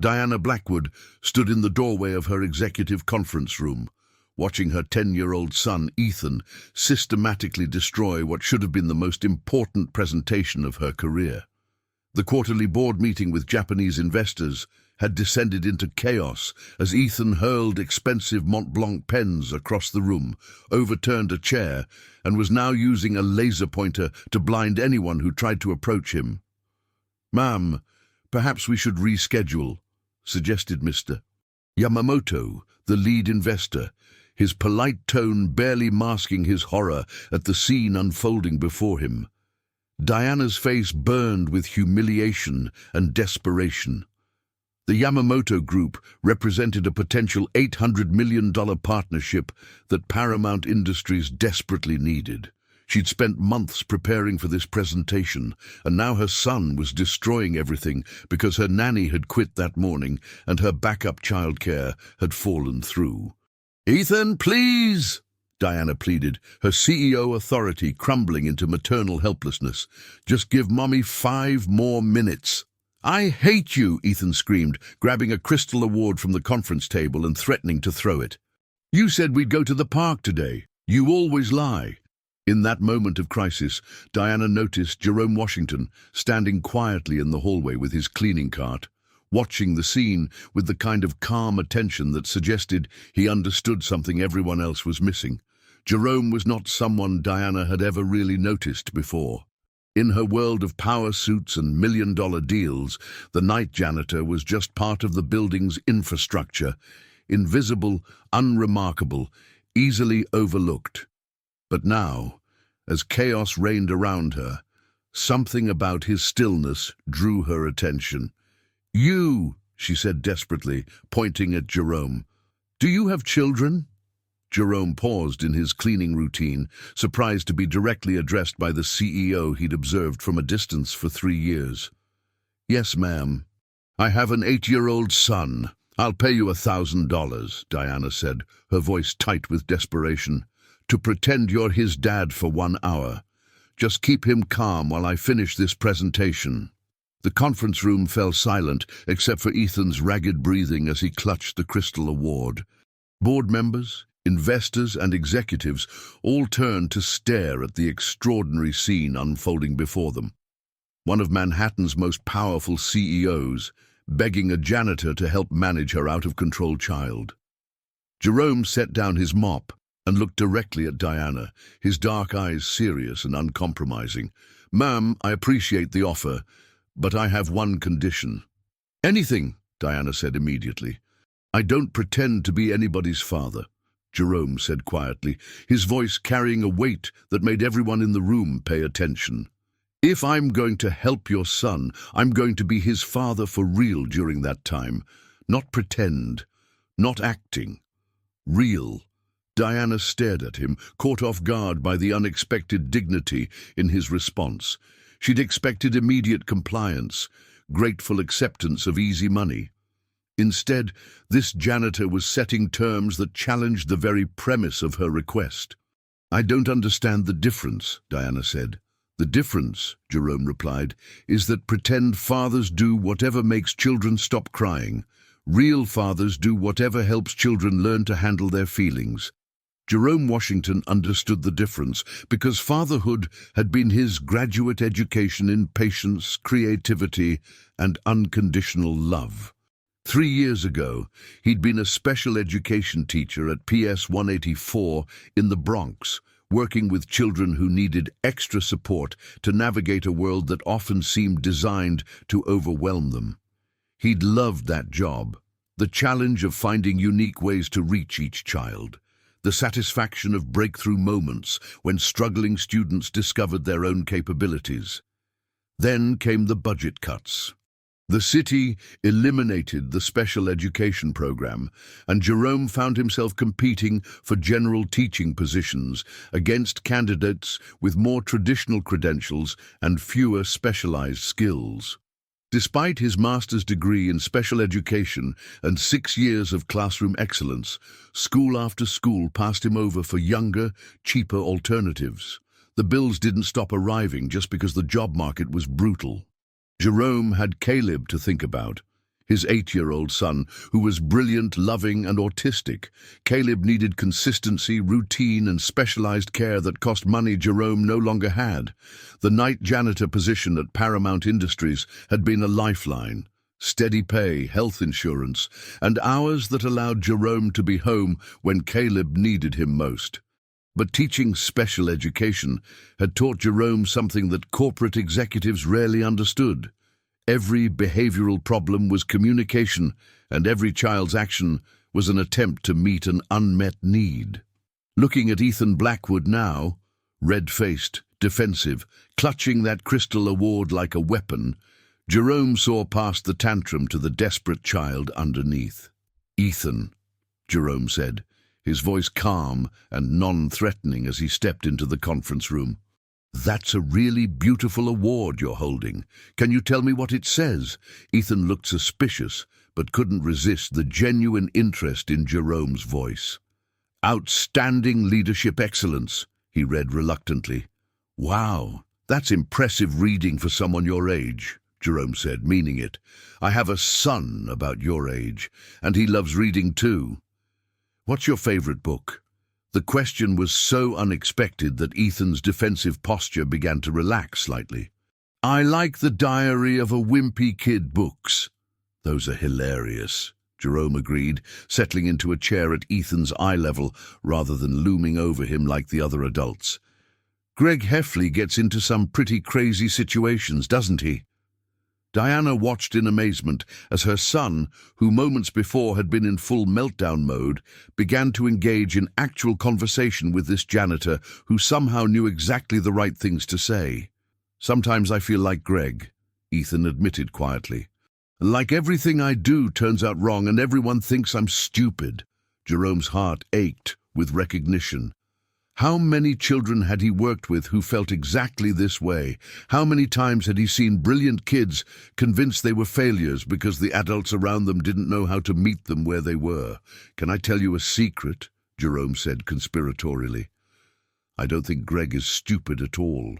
Diana Blackwood stood in the doorway of her executive conference room, watching her 10-year-old son, Ethan, systematically destroy what should have been the most important presentation of her career. The quarterly board meeting with Japanese investors had descended into chaos as Ethan hurled expensive Mont Blanc pens across the room, overturned a chair, and was now using a laser pointer to blind anyone who tried to approach him. "Ma'am, perhaps we should reschedule," suggested Mr. Yamamoto, the lead investor, his polite tone barely masking his horror at the scene unfolding before him. Diana's face burned with humiliation and desperation. The Yamamoto Group represented a potential $800 million partnership that Paramount Industries desperately needed. She'd spent months preparing for this presentation, and now her son was destroying everything because her nanny had quit that morning and her backup childcare had fallen through. "Ethan, please!" Diana pleaded, her CEO authority crumbling into maternal helplessness. "Just give Mommy 5 more minutes." "I hate you," Ethan screamed, grabbing a crystal award from the conference table and threatening to throw it. "You said we'd go to the park today. You always lie." In that moment of crisis, Diana noticed Jerome Washington standing quietly in the hallway with his cleaning cart, watching the scene with the kind of calm attention that suggested he understood something everyone else was missing. Jerome was not someone Diana had ever really noticed before. In her world of power suits and million-dollar deals, the night janitor was just part of the building's infrastructure, invisible, unremarkable, easily overlooked. But now, as chaos reigned around her, something about his stillness drew her attention. "You," she said desperately, pointing at Jerome. "Do you have children?" Jerome paused in his cleaning routine, surprised to be directly addressed by the CEO he'd observed from a distance for 3 years. "Yes, ma'am. I have an 8-year-old son. I'll pay you $1,000, Diana said, her voice tight with desperation, "to pretend you're his dad for 1 hour. Just keep him calm while I finish this presentation." The conference room fell silent, except for Ethan's ragged breathing as he clutched the crystal award. Board members, investors and executives all turned to stare at the extraordinary scene unfolding before them. One of Manhattan's most powerful CEOs, begging a janitor to help manage her out-of-control child. Jerome set down his mop and looked directly at Diana, his dark eyes serious and uncompromising. "Ma'am, I appreciate the offer, but I have one condition." "Anything," Diana said immediately. "I don't pretend to be anybody's father," Jerome said quietly, his voice carrying a weight that made everyone in the room pay attention. "If I'm going to help your son, I'm going to be his father for real during that time. Not pretend, not acting. Real." Diana stared at him, caught off guard by the unexpected dignity in his response. She'd expected immediate compliance, grateful acceptance of easy money. Instead, this janitor was setting terms that challenged the very premise of her request. "I don't understand the difference," Diana said. "The difference," Jerome replied, "is that pretend fathers do whatever makes children stop crying. Real fathers do whatever helps children learn to handle their feelings." Jerome Washington understood the difference because fatherhood had been his graduate education in patience, creativity, and unconditional love. 3 years ago, he'd been a special education teacher at PS 184 in the Bronx, working with children who needed extra support to navigate a world that often seemed designed to overwhelm them. He'd loved that job, the challenge of finding unique ways to reach each child, the satisfaction of breakthrough moments when struggling students discovered their own capabilities. Then came the budget cuts. The city eliminated the special education program, and Jerome found himself competing for general teaching positions against candidates with more traditional credentials and fewer specialized skills. Despite his master's degree in special education and 6 years of classroom excellence, school after school passed him over for younger, cheaper alternatives. The bills didn't stop arriving just because the job market was brutal. Jerome had Caleb to think about, his 8-year-old son, who was brilliant, loving, and autistic. Caleb needed consistency, routine, and specialized care that cost money Jerome no longer had. The night janitor position at Paramount Industries had been a lifeline. Steady pay, health insurance, and hours that allowed Jerome to be home when Caleb needed him most. But teaching special education had taught Jerome something that corporate executives rarely understood. Every behavioral problem was communication, and every child's action was an attempt to meet an unmet need. Looking at Ethan Blackwood now, red-faced, defensive, clutching that crystal award like a weapon, Jerome saw past the tantrum to the desperate child underneath. "Ethan," Jerome said, his voice calm and non-threatening as he stepped into the conference room. "That's a really beautiful award you're holding. Can you tell me what it says?" Ethan looked suspicious, but couldn't resist the genuine interest in Jerome's voice. "Outstanding Leadership Excellence," he read reluctantly. "Wow, that's impressive reading for someone your age," Jerome said, meaning it. "I have a son about your age, and he loves reading too. What's your favorite book?" The question was so unexpected that Ethan's defensive posture began to relax slightly. "I like the Diary of a Wimpy Kid books." "Those are hilarious," Jerome agreed, settling into a chair at Ethan's eye level rather than looming over him like the other adults. "Greg Heffley gets into some pretty crazy situations, doesn't he?" Diana watched in amazement as her son, who moments before had been in full meltdown mode, began to engage in actual conversation with this janitor who somehow knew exactly the right things to say. "Sometimes I feel like Greg," Ethan admitted quietly. "Like everything I do turns out wrong and everyone thinks I'm stupid." Jerome's heart ached with recognition. How many children had he worked with who felt exactly this way? How many times had he seen brilliant kids convinced they were failures because the adults around them didn't know how to meet them where they were? "Can I tell you a secret?" Jerome said conspiratorially. "I don't think Greg is stupid at all.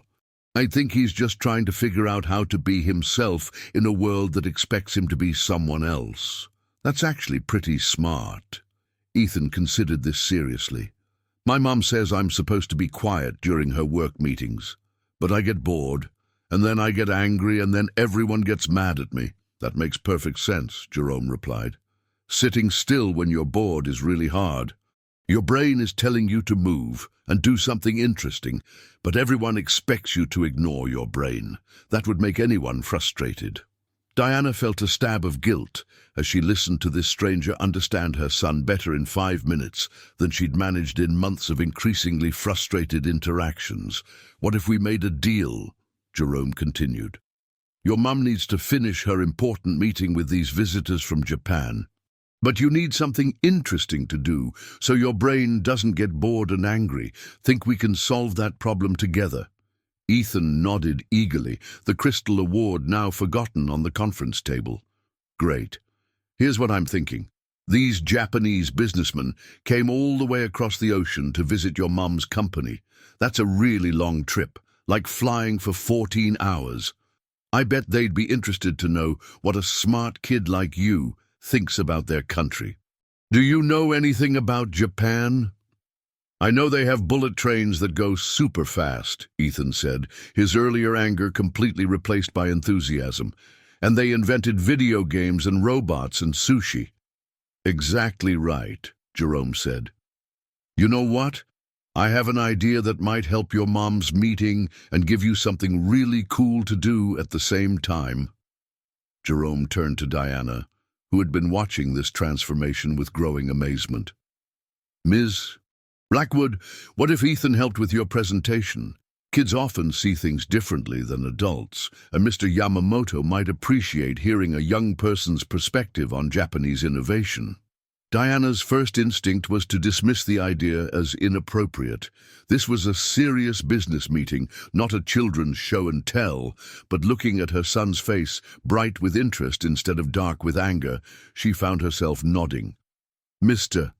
I think he's just trying to figure out how to be himself in a world that expects him to be someone else. That's actually pretty smart." Ethan considered this seriously. "My mom says I'm supposed to be quiet during her work meetings, but I get bored, and then I get angry, and then everyone gets mad at me." "That makes perfect sense," Jerome replied. "Sitting still when you're bored is really hard. Your brain is telling you to move and do something interesting, but everyone expects you to ignore your brain. That would make anyone frustrated." Diana felt a stab of guilt as she listened to this stranger understand her son better in 5 minutes than she'd managed in months of increasingly frustrated interactions. "What if we made a deal?" Jerome continued. "Your mum needs to finish her important meeting with these visitors from Japan. But you need something interesting to do so your brain doesn't get bored and angry. Think we can solve that problem together?" Ethan nodded eagerly, the crystal award now forgotten on the conference table. "Great. Here's what I'm thinking. These Japanese businessmen came all the way across the ocean to visit your mum's company. That's a really long trip, like flying for 14 hours. I bet they'd be interested to know what a smart kid like you thinks about their country. Do you know anything about Japan?" "I know they have bullet trains that go super fast," Ethan said, his earlier anger completely replaced by enthusiasm. "And they invented video games and robots and sushi." "Exactly right," Jerome said. "You know what? I have an idea that might help your mom's meeting and give you something really cool to do at the same time." Jerome turned to Diana, who had been watching this transformation with growing amazement. "Ms. Blackwood, what if Ethan helped with your presentation? Kids often see things differently than adults, and Mr. Yamamoto might appreciate hearing a young person's perspective on Japanese innovation." Diana's first instinct was to dismiss the idea as inappropriate. This was a serious business meeting, not a children's show and tell, but looking at her son's face, bright with interest instead of dark with anger, she found herself nodding. "Mr.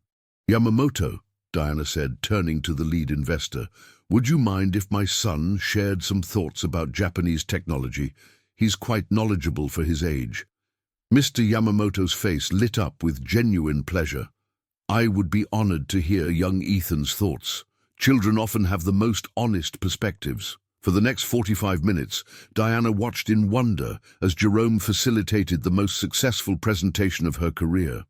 Yamamoto," Diana said, turning to the lead investor, "would you mind if my son shared some thoughts about Japanese technology? He's quite knowledgeable for his age." Mr. Yamamoto's face lit up with genuine pleasure. I would be honored to hear young Ethan's thoughts. Children often have the most honest perspectives. For the next 45 minutes, Diana watched in wonder as Jerome facilitated the most successful presentation of her career.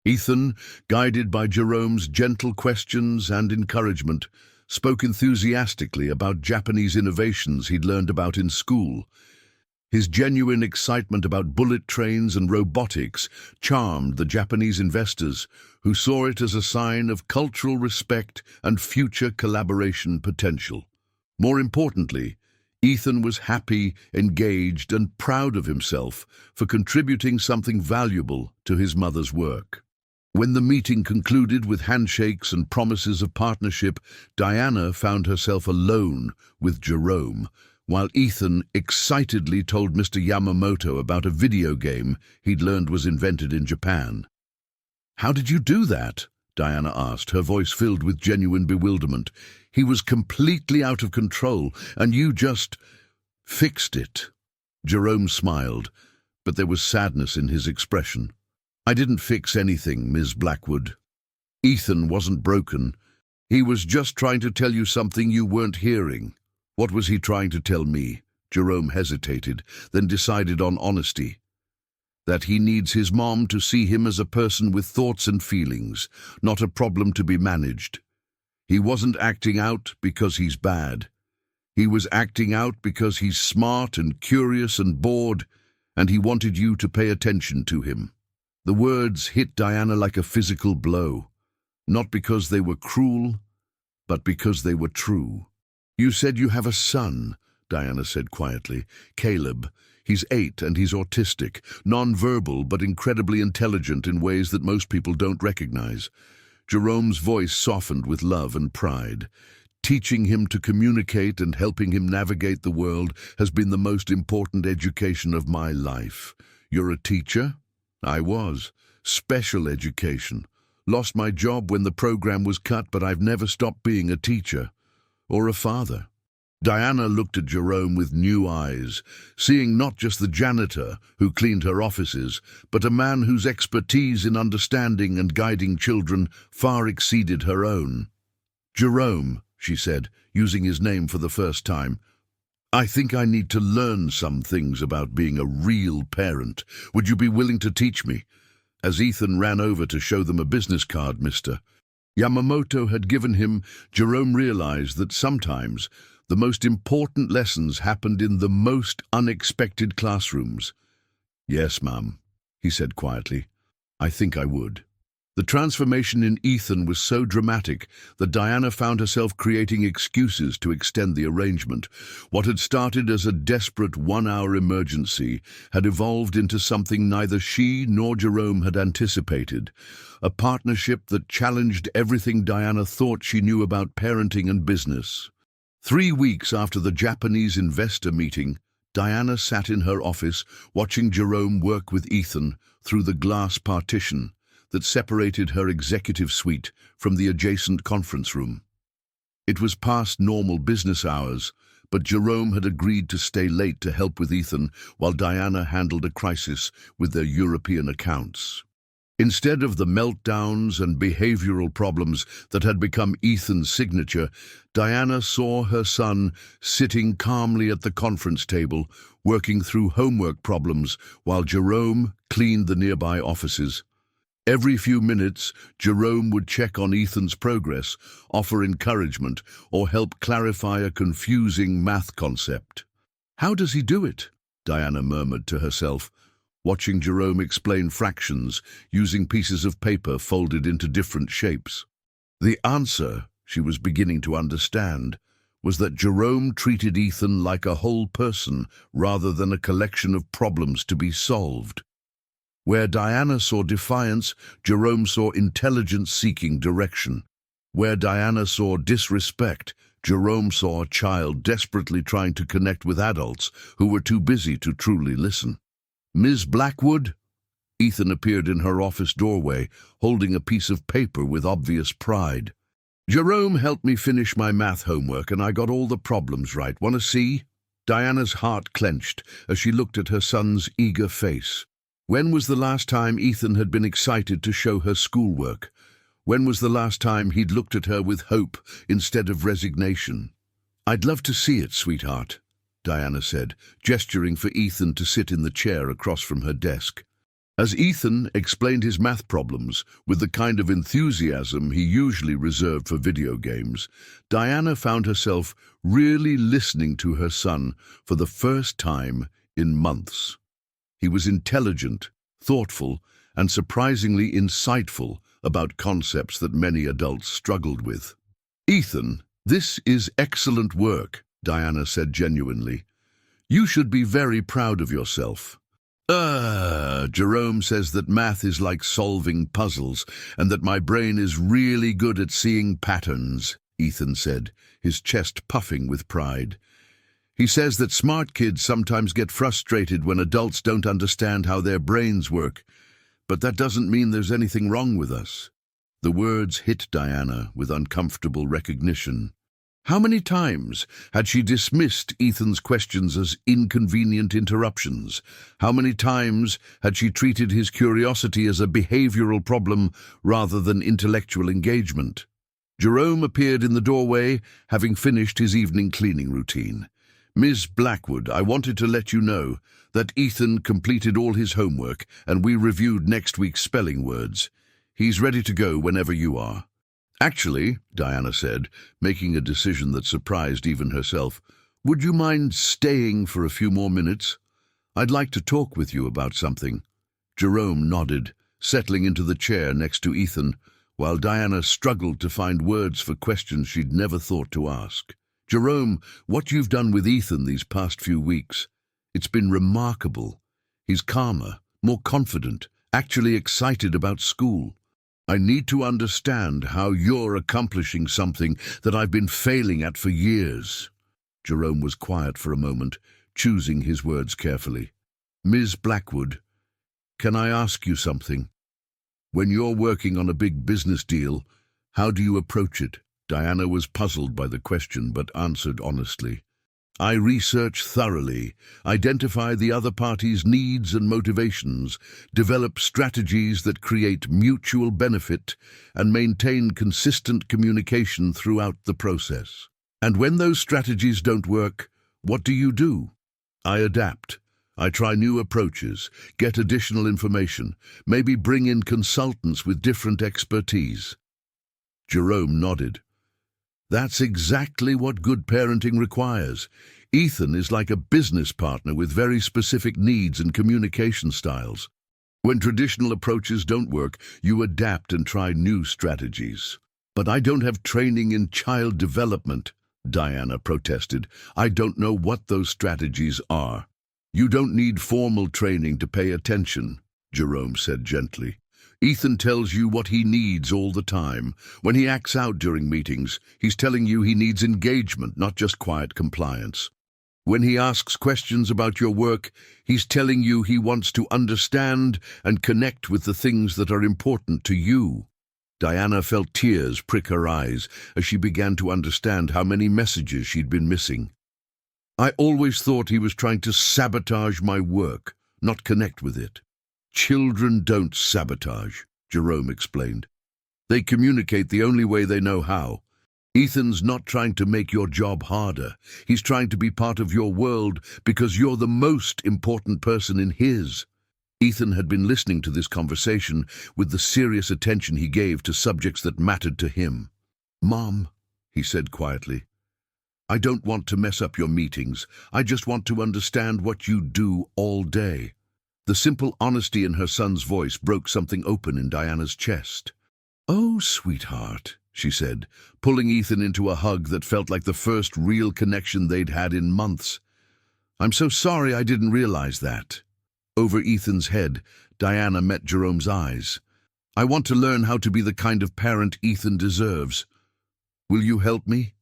Ethan, guided by Jerome's gentle questions and encouragement, spoke enthusiastically about Japanese innovations he'd learned about in school. His genuine excitement about bullet trains and robotics charmed the Japanese investors, who saw it as a sign of cultural respect and future collaboration potential. More importantly, Ethan was happy, engaged, and proud of himself for contributing something valuable to his mother's work. When the meeting concluded with handshakes and promises of partnership, Diana found herself alone with Jerome, while Ethan excitedly told Mr. Yamamoto about a video game he'd learned was invented in Japan. "How did you do that?" Diana asked, her voice filled with genuine bewilderment. "He was completely out of control, and you just fixed it." Jerome smiled, but there was sadness in his expression. "I didn't fix anything, Ms. Blackwood. Ethan wasn't broken. He was just trying to tell you something you weren't hearing." "What was he trying to tell me?" Jerome hesitated, then decided on honesty. "That he needs his mom to see him as a person with thoughts and feelings, not a problem to be managed. He wasn't acting out because he's bad. He was acting out because he's smart and curious and bored, and he wanted you to pay attention to him." The words hit Diana like a physical blow, not because they were cruel, but because they were true. "You said you have a son," Diana said quietly. "Caleb. He's 8 and he's autistic, non-verbal but incredibly intelligent in ways that most people don't recognize." Jerome's voice softened with love and pride. "Teaching him to communicate and helping him navigate the world has been the most important education of my life." "You're a teacher?" "I was. Special education. Lost my job when the program was cut, but I've never stopped being a teacher. Or a father." Diana looked at Jerome with new eyes, seeing not just the janitor who cleaned her offices, but a man whose expertise in understanding and guiding children far exceeded her own. "Jerome," she said, using his name for the first time, "I think I need to learn some things about being a real parent. Would you be willing to teach me?" As Ethan ran over to show them a business card Mr. Yamamoto had given him, Jerome realized that sometimes the most important lessons happened in the most unexpected classrooms. "Yes, ma'am," he said quietly. "I think I would." The transformation in Ethan was so dramatic that Diana found herself creating excuses to extend the arrangement. What had started as a desperate one-hour emergency had evolved into something neither she nor Jerome had anticipated, a partnership that challenged everything Diana thought she knew about parenting and business. 3 weeks after the Japanese investor meeting, Diana sat in her office watching Jerome work with Ethan through the glass partition that separated her executive suite from the adjacent conference room. It was past normal business hours, but Jerome had agreed to stay late to help with Ethan while Diana handled a crisis with their European accounts. Instead of the meltdowns and behavioral problems that had become Ethan's signature, Diana saw her son sitting calmly at the conference table, working through homework problems while Jerome cleaned the nearby offices. Every few minutes, Jerome would check on Ethan's progress, offer encouragement, or help clarify a confusing math concept. "How does he do it?" Diana murmured to herself, watching Jerome explain fractions using pieces of paper folded into different shapes. The answer, she was beginning to understand, was that Jerome treated Ethan like a whole person rather than a collection of problems to be solved. Where Diana saw defiance, Jerome saw intelligence seeking direction. Where Diana saw disrespect, Jerome saw a child desperately trying to connect with adults who were too busy to truly listen. "Ms. Blackwood?" Ethan appeared in her office doorway, holding a piece of paper with obvious pride. "Jerome helped me finish my math homework and I got all the problems right. Want to see?" Diana's heart clenched as she looked at her son's eager face. When was the last time Ethan had been excited to show her schoolwork? When was the last time he'd looked at her with hope instead of resignation? "I'd love to see it, sweetheart," Diana said, gesturing for Ethan to sit in the chair across from her desk. As Ethan explained his math problems with the kind of enthusiasm he usually reserved for video games, Diana found herself really listening to her son for the first time in months. He was intelligent, thoughtful, and surprisingly insightful about concepts that many adults struggled with. "Ethan, this is excellent work," Diana said genuinely. "You should be very proud of yourself." Jerome says that math is like solving puzzles and that my brain is really good at seeing patterns," Ethan said, his chest puffing with pride. "He says that smart kids sometimes get frustrated when adults don't understand how their brains work, but that doesn't mean there's anything wrong with us." The words hit Diana with uncomfortable recognition. How many times had she dismissed Ethan's questions as inconvenient interruptions? How many times had she treated his curiosity as a behavioral problem rather than intellectual engagement? Jerome appeared in the doorway, having finished his evening cleaning routine. "Ms. Blackwood, I wanted to let you know that Ethan completed all his homework and we reviewed next week's spelling words. He's ready to go whenever you are." "Actually," Diana said, making a decision that surprised even herself, "would you mind staying for a few more minutes? I'd like to talk with you about something." Jerome nodded, settling into the chair next to Ethan, while Diana struggled to find words for questions she'd never thought to ask. "Jerome, what you've done with Ethan these past few weeks, it's been remarkable. He's calmer, more confident, actually excited about school. I need to understand how you're accomplishing something that I've been failing at for years." Jerome was quiet for a moment, choosing his words carefully. "Ms. Blackwood, can I ask you something? When you're working on a big business deal, how do you approach it?" Diana was puzzled by the question, but answered honestly. "I research thoroughly, identify the other party's needs and motivations, develop strategies that create mutual benefit, and maintain consistent communication throughout the process. And when those strategies don't work, what do you do?" "I adapt. I try new approaches, get additional information, maybe bring in consultants with different expertise." Jerome nodded. "That's exactly what good parenting requires. Ethan is like a business partner with very specific needs and communication styles. When traditional approaches don't work, you adapt and try new strategies." "But I don't have training in child development," Diana protested. "I don't know what those strategies are." "You don't need formal training to pay attention," Jerome said gently. "Ethan tells you what he needs all the time. When he acts out during meetings, he's telling you he needs engagement, not just quiet compliance. When he asks questions about your work, he's telling you he wants to understand and connect with the things that are important to you." Diana felt tears prick her eyes as she began to understand how many messages she'd been missing. "I always thought he was trying to sabotage my work, not connect with it." "Children don't sabotage," Jerome explained. "They communicate the only way they know how. Ethan's not trying to make your job harder. He's trying to be part of your world because you're the most important person in his." Ethan had been listening to this conversation with the serious attention he gave to subjects that mattered to him. "Mom," he said quietly, "I don't want to mess up your meetings. I just want to understand what you do all day." The simple honesty in her son's voice broke something open in Diana's chest. "Oh, sweetheart," she said, pulling Ethan into a hug that felt like the first real connection they'd had in months. "I'm so sorry I didn't realize that." Over Ethan's head, Diana met Jerome's eyes. "I want to learn how to be the kind of parent Ethan deserves. Will you help me?"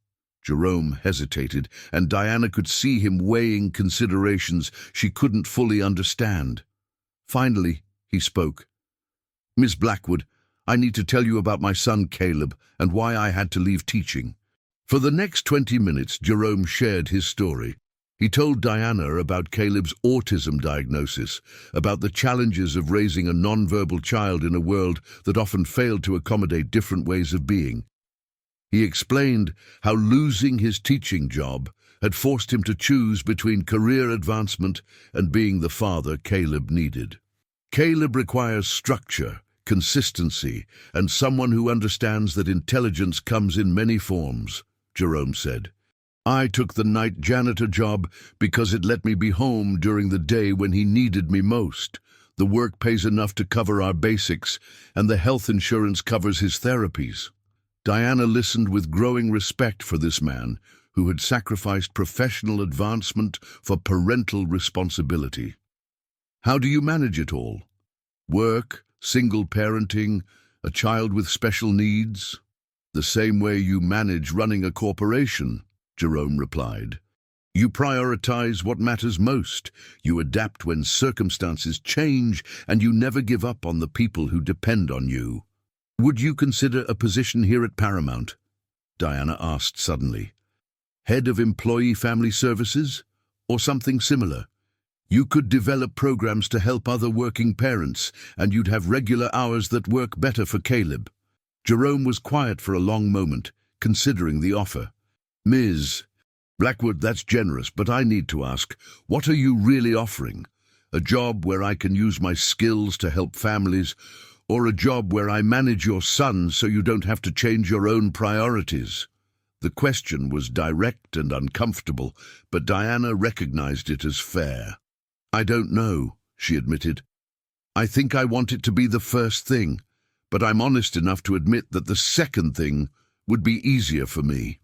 Jerome hesitated, and Diana could see him weighing considerations she couldn't fully understand. Finally, he spoke. "Miss Blackwood, I need to tell you about my son Caleb and why I had to leave teaching." For the next 20 minutes, Jerome shared his story. He told Diana about Caleb's autism diagnosis, about the challenges of raising a nonverbal child in a world that often failed to accommodate different ways of being. He explained how losing his teaching job had forced him to choose between career advancement and being the father Caleb needed. Caleb requires structure, consistency, and someone who understands that intelligence comes in many forms, Jerome said. I took the night janitor job because it let me be home during the day when he needed me most. The work pays enough to cover our basics, and the health insurance covers his therapies. Diana listened with growing respect for this man who had sacrificed professional advancement for parental responsibility. How do you manage it all? Work, single parenting, a child with special needs? The same way you manage running a corporation, Jerome replied. You prioritize what matters most, you adapt when circumstances change, and you never give up on the people who depend on you. Would you consider a position here at Paramount? Diana asked suddenly. Head of Employee Family Services? Or something similar? You could develop programs to help other working parents, and you'd have regular hours that work better for Caleb. Jerome was quiet for a long moment, considering the offer. Ms. Blackwood, that's generous, but I need to ask, what are you really offering? A job where I can use my skills to help families, or a job where I manage your son so you don't have to change your own priorities? The question was direct and uncomfortable, but Diana recognized it as fair. I don't know, she admitted. I think I want it to be the first thing, but I'm honest enough to admit that the second thing would be easier for me.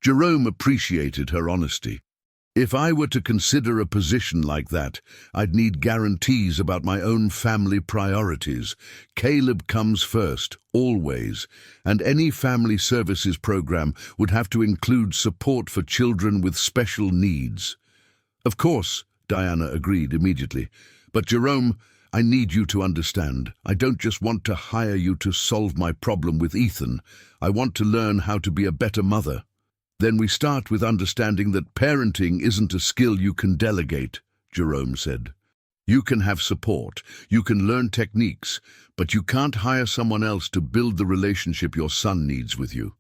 Jerome appreciated her honesty. If I were to consider a position like that, I'd need guarantees about my own family priorities. Caleb comes first, always, and any family services program would have to include support for children with special needs. Of course, Diana agreed immediately. But Jerome, I need you to understand. I don't just want to hire you to solve my problem with Ethan. I want to learn how to be a better mother. Then we start with understanding that parenting isn't a skill you can delegate, Jerome said. You can have support, you can learn techniques, but you can't hire someone else to build the relationship your son needs with you.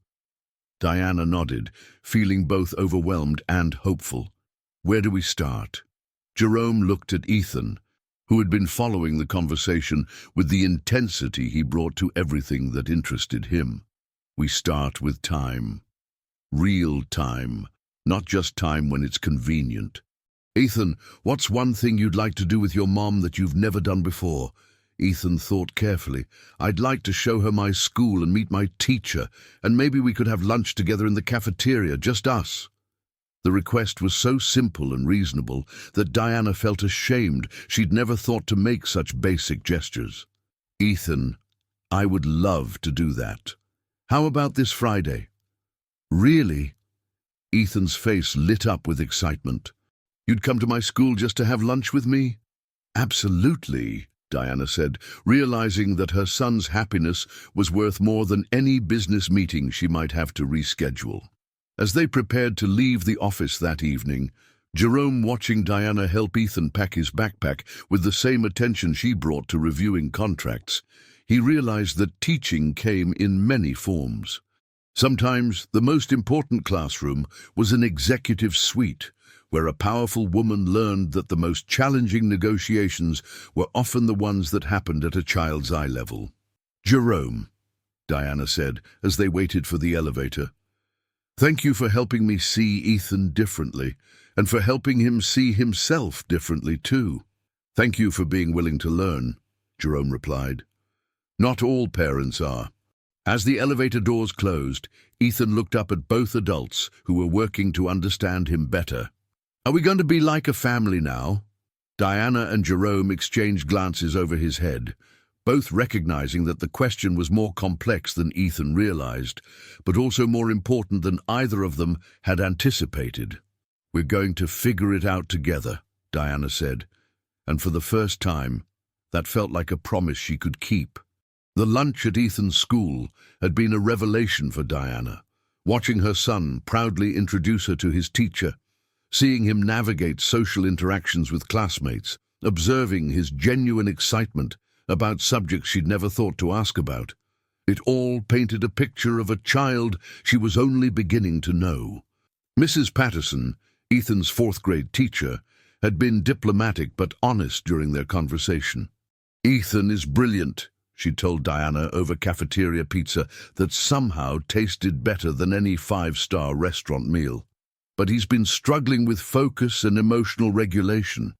Diana nodded, feeling both overwhelmed and hopeful. Where do we start? Jerome looked at Ethan, who had been following the conversation with the intensity he brought to everything that interested him. We start with time. Real time, not just time when it's convenient. Ethan, what's one thing you'd like to do with your mom that you've never done before? Ethan thought carefully. I'd like to show her my school and meet my teacher, and maybe we could have lunch together in the cafeteria, just us. The request was so simple and reasonable that Diana felt ashamed. She'd never thought to make such basic gestures. Ethan, I would love to do that. How about this Friday? Really? Ethan's face lit up with excitement. You'd come to my school just to have lunch with me? Absolutely, Diana said, realizing that her son's happiness was worth more than any business meeting she might have to reschedule. As they prepared to leave the office that evening, Jerome watching Diana help Ethan pack his backpack with the same attention she brought to reviewing contracts, he realized that teaching came in many forms. Sometimes the most important classroom was an executive suite, where a powerful woman learned that the most challenging negotiations were often the ones that happened at a child's eye level. Jerome, Diana said as they waited for the elevator. Thank you for helping me see Ethan differently, and for helping him see himself differently too. Thank you for being willing to learn, Jerome replied. Not all parents are. As the elevator doors closed, Ethan looked up at both adults who were working to understand him better. Are we going to be like a family now? Diana and Jerome exchanged glances over his head, both recognizing that the question was more complex than Ethan realized, but also more important than either of them had anticipated. We're going to figure it out together, Diana said, and for the first time, that felt like a promise she could keep. The lunch at Ethan's school had been a revelation for Diana, watching her son proudly introduce her to his teacher, Seeing him navigate social interactions with classmates, observing his genuine excitement about subjects she'd never thought to ask about. It all painted a picture of a child she was only beginning to know. Mrs. Patterson, Ethan's fourth-grade teacher, had been diplomatic but honest during their conversation. "Ethan is brilliant," she told Diana over cafeteria pizza that somehow tasted better than any five-star restaurant meal. "But he's been struggling with focus and emotional regulation.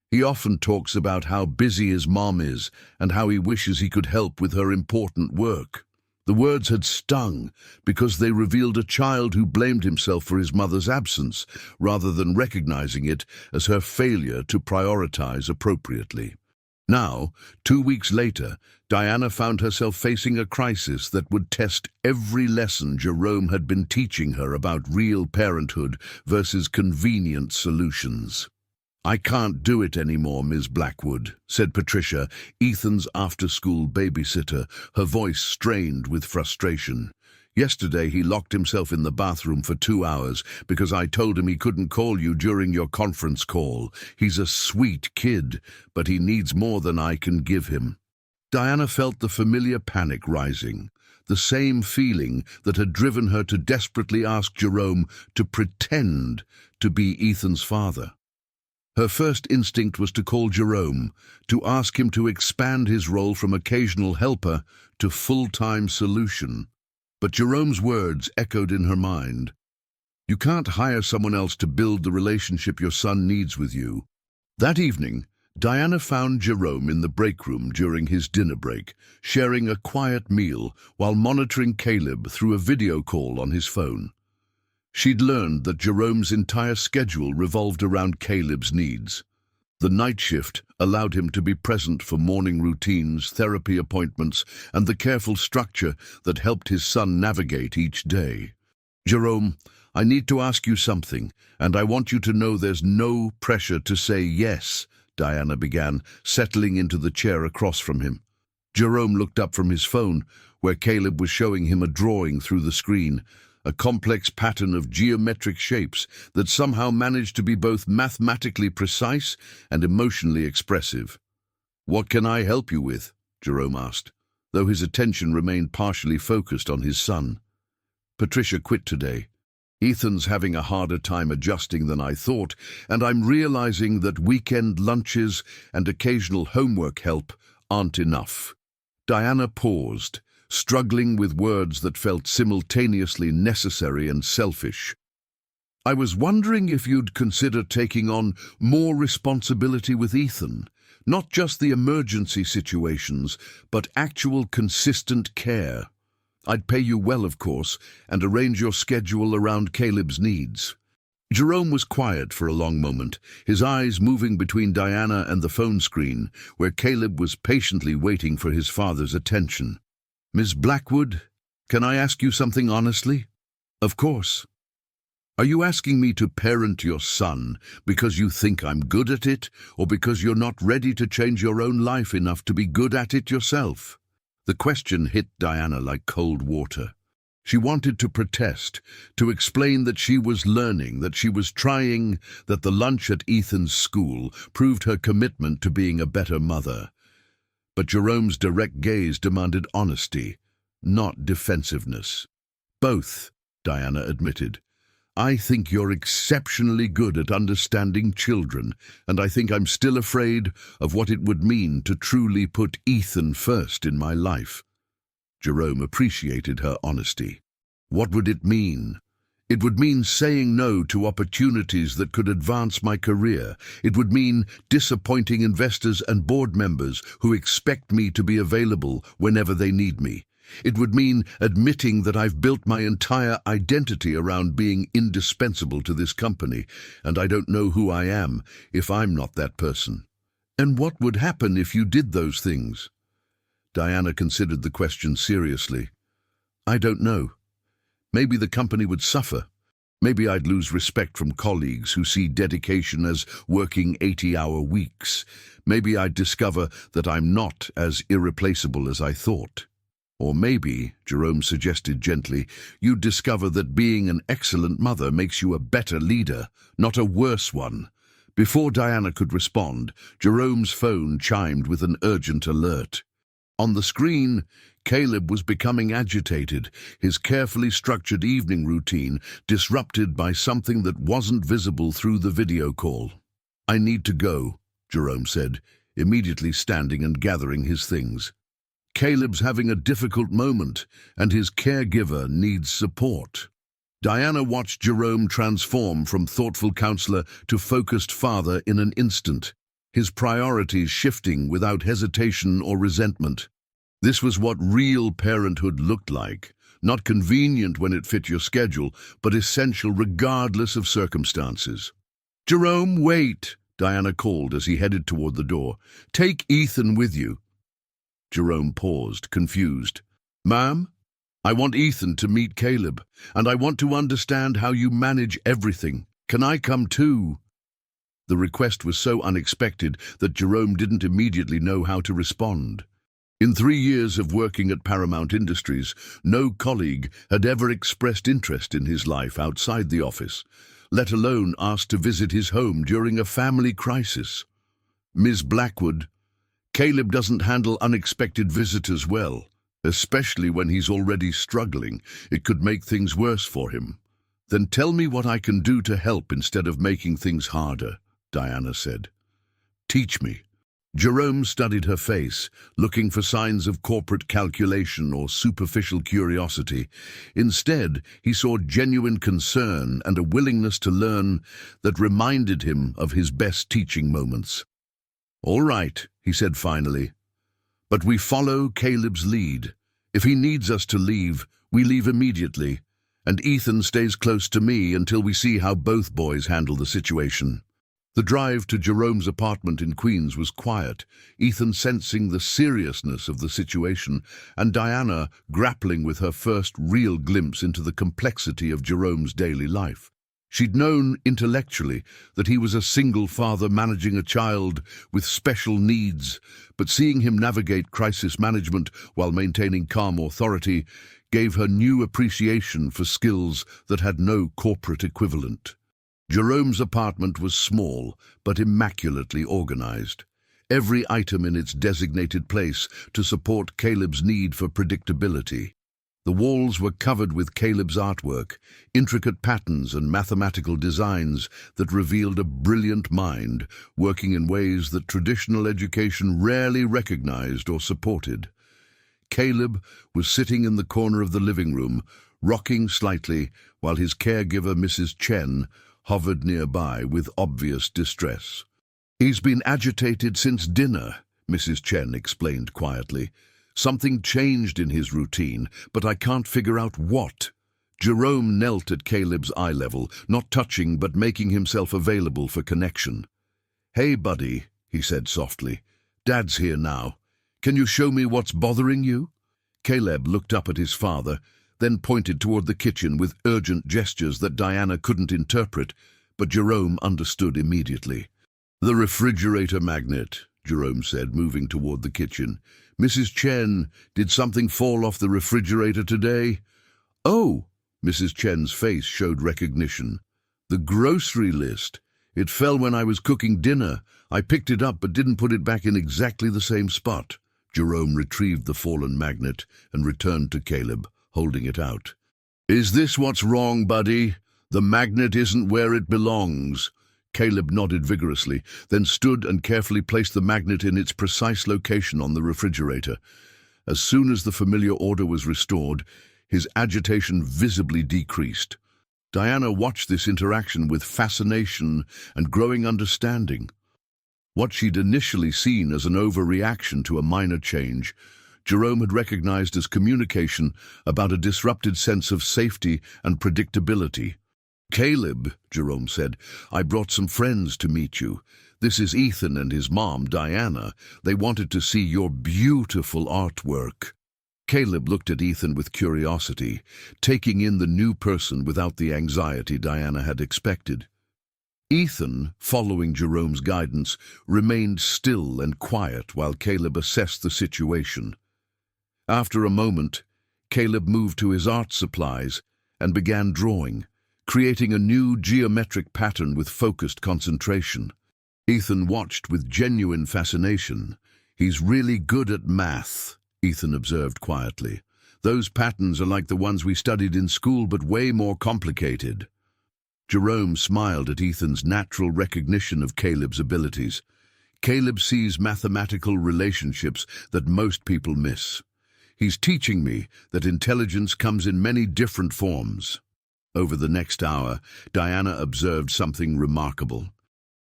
He often talks about how busy his mom is and how he wishes he could help with her important work." The words had stung because they revealed a child who blamed himself for his mother's absence rather than recognizing it as her failure to prioritize appropriately. Now, 2 weeks later, Diana found herself facing a crisis that would test every lesson Jerome had been teaching her about real parenthood versus convenient solutions. "I can't do it anymore, Ms. Blackwood," said Patricia, Ethan's after-school babysitter, her voice strained with frustration. "Yesterday he locked himself in the bathroom for 2 hours because I told him he couldn't call you during your conference call. He's a sweet kid, but he needs more than I can give him." Diana felt the familiar panic rising, the same feeling that had driven her to desperately ask Jerome to pretend to be Ethan's father. Her first instinct was to call Jerome, to ask him to expand his role from occasional helper to full-time solution. But Jerome's words echoed in her mind. "You can't hire someone else to build the relationship your son needs with you." That evening, Diana found Jerome in the break room during his dinner break, sharing a quiet meal while monitoring Caleb through a video call on his phone. She'd learned that Jerome's entire schedule revolved around Caleb's needs. The night shift allowed him to be present for morning routines, therapy appointments, and the careful structure that helped his son navigate each day. "Jerome, I need to ask you something, and I want you to know there's no pressure to say yes," Diana began, settling into the chair across from him. Jerome looked up from his phone, where Caleb was showing him a drawing through the screen, a complex pattern of geometric shapes that somehow managed to be both mathematically precise and emotionally expressive. "What can I help you with?" Jerome asked, though his attention remained partially focused on his son. "Patricia quit today. Ethan's having a harder time adjusting than I thought, and I'm realizing that weekend lunches and occasional homework help aren't enough." Diana paused, struggling with words that felt simultaneously necessary and selfish. "I was wondering if you'd consider taking on more responsibility with Ethan, not just the emergency situations, but actual consistent care. I'd pay you well, of course, and arrange your schedule around Caleb's needs." Jerome was quiet for a long moment, his eyes moving between Diana and the phone screen, where Caleb was patiently waiting for his father's attention. "Ms. Blackwood, can I ask you something honestly?" "Of course." "Are you asking me to parent your son because you think I'm good at it, or because you're not ready to change your own life enough to be good at it yourself?" The question hit Diana like cold water. She wanted to protest, to explain that she was learning, that she was trying, that the lunch at Ethan's school proved her commitment to being a better mother. But Jerome's direct gaze demanded honesty, not defensiveness. "Both," Diana admitted. "I think you're exceptionally good at understanding children, and I think I'm still afraid of what it would mean to truly put Ethan first in my life." Jerome appreciated her honesty. "What would it mean?" "It would mean saying no to opportunities that could advance my career. It would mean disappointing investors and board members who expect me to be available whenever they need me. It would mean admitting that I've built my entire identity around being indispensable to this company, and I don't know who I am if I'm not that person." "And what would happen if you did those things?" Diana considered the question seriously. "I don't know. Maybe the company would suffer. Maybe I'd lose respect from colleagues who see dedication as working 80-hour weeks. Maybe I'd discover that I'm not as irreplaceable as I thought." Or maybe, Jerome suggested gently, you'd discover that being an excellent mother makes you a better leader, not a worse one. Before Diana could respond, Jerome's phone chimed with an urgent alert. On the screen, Caleb was becoming agitated, his carefully structured evening routine disrupted by something that wasn't visible through the video call. I need to go, Jerome said, immediately standing and gathering his things. Caleb's having a difficult moment, and his caregiver needs support. Diana watched Jerome transform from thoughtful counselor to focused father in an instant, his priorities shifting without hesitation or resentment. This was what real parenthood looked like, not convenient when it fit your schedule, but essential regardless of circumstances. "Jerome, wait," Diana called as he headed toward the door. "Take Ethan with you." Jerome paused, confused. "Ma'am? I want Ethan to meet Caleb, and I want to understand how you manage everything. Can I come too?" The request was so unexpected that Jerome didn't immediately know how to respond. In 3 years of working at Paramount Industries, no colleague had ever expressed interest in his life outside the office, let alone asked to visit his home during a family crisis. "Ms. Blackwood, Caleb doesn't handle unexpected visitors well, especially when he's already struggling. It could make things worse for him." "Then tell me what I can do to help instead of making things harder," Diana said. "Teach me." Jerome studied her face, looking for signs of corporate calculation or superficial curiosity. Instead, he saw genuine concern and a willingness to learn that reminded him of his best teaching moments. "All right," he said finally. "But we follow Caleb's lead. If he needs us to leave, we leave immediately, and Ethan stays close to me until we see how both boys handle the situation." The drive to Jerome's apartment in Queens was quiet, Ethan sensing the seriousness of the situation, and Diana grappling with her first real glimpse into the complexity of Jerome's daily life. She'd known intellectually that he was a single father managing a child with special needs, but seeing him navigate crisis management while maintaining calm authority gave her new appreciation for skills that had no corporate equivalent. Jerome's apartment was small, but immaculately organized. Every item in its designated place to support Caleb's need for predictability. The walls were covered with Caleb's artwork, intricate patterns and mathematical designs that revealed a brilliant mind, working in ways that traditional education rarely recognized or supported. Caleb was sitting in the corner of the living room, rocking slightly, while his caregiver, Mrs. Chen, hovered nearby with obvious distress. "He's been agitated since dinner," Mrs. Chen explained quietly. "Something changed in his routine, but I can't figure out what." Jerome knelt at Caleb's eye level, not touching but making himself available for connection. "Hey, buddy," he said softly. "Dad's here now. Can you show me what's bothering you?" Caleb looked up at his father, then pointed toward the kitchen with urgent gestures that Diana couldn't interpret, but Jerome understood immediately. "The refrigerator magnet," Jerome said, moving toward the kitchen. "Mrs. Chen, did something fall off the refrigerator today?" "Oh," Mrs. Chen's face showed recognition. "The grocery list. It fell when I was cooking dinner. I picked it up but didn't put it back in exactly the same spot." Jerome retrieved the fallen magnet and returned to Caleb, holding it out. "Is this what's wrong, buddy? The magnet isn't where it belongs." Caleb nodded vigorously, then stood and carefully placed the magnet in its precise location on the refrigerator. As soon as the familiar order was restored, his agitation visibly decreased. Diana watched this interaction with fascination and growing understanding. What she'd initially seen as an overreaction to a minor change, Jerome had recognized as communication about a disrupted sense of safety and predictability. "Caleb," Jerome said, "I brought some friends to meet you. This is Ethan and his mom, Diana. They wanted to see your beautiful artwork." Caleb looked at Ethan with curiosity, taking in the new person without the anxiety Diana had expected. Ethan, following Jerome's guidance, remained still and quiet while Caleb assessed the situation. After a moment, Caleb moved to his art supplies and began drawing, creating a new geometric pattern with focused concentration. Ethan watched with genuine fascination. "He's really good at math," Ethan observed quietly. "Those patterns are like the ones we studied in school, but way more complicated." Jerome smiled at Ethan's natural recognition of Caleb's abilities. Caleb sees mathematical relationships that most people miss. "He's teaching me that intelligence comes in many different forms." Over the next hour, Diana observed something remarkable.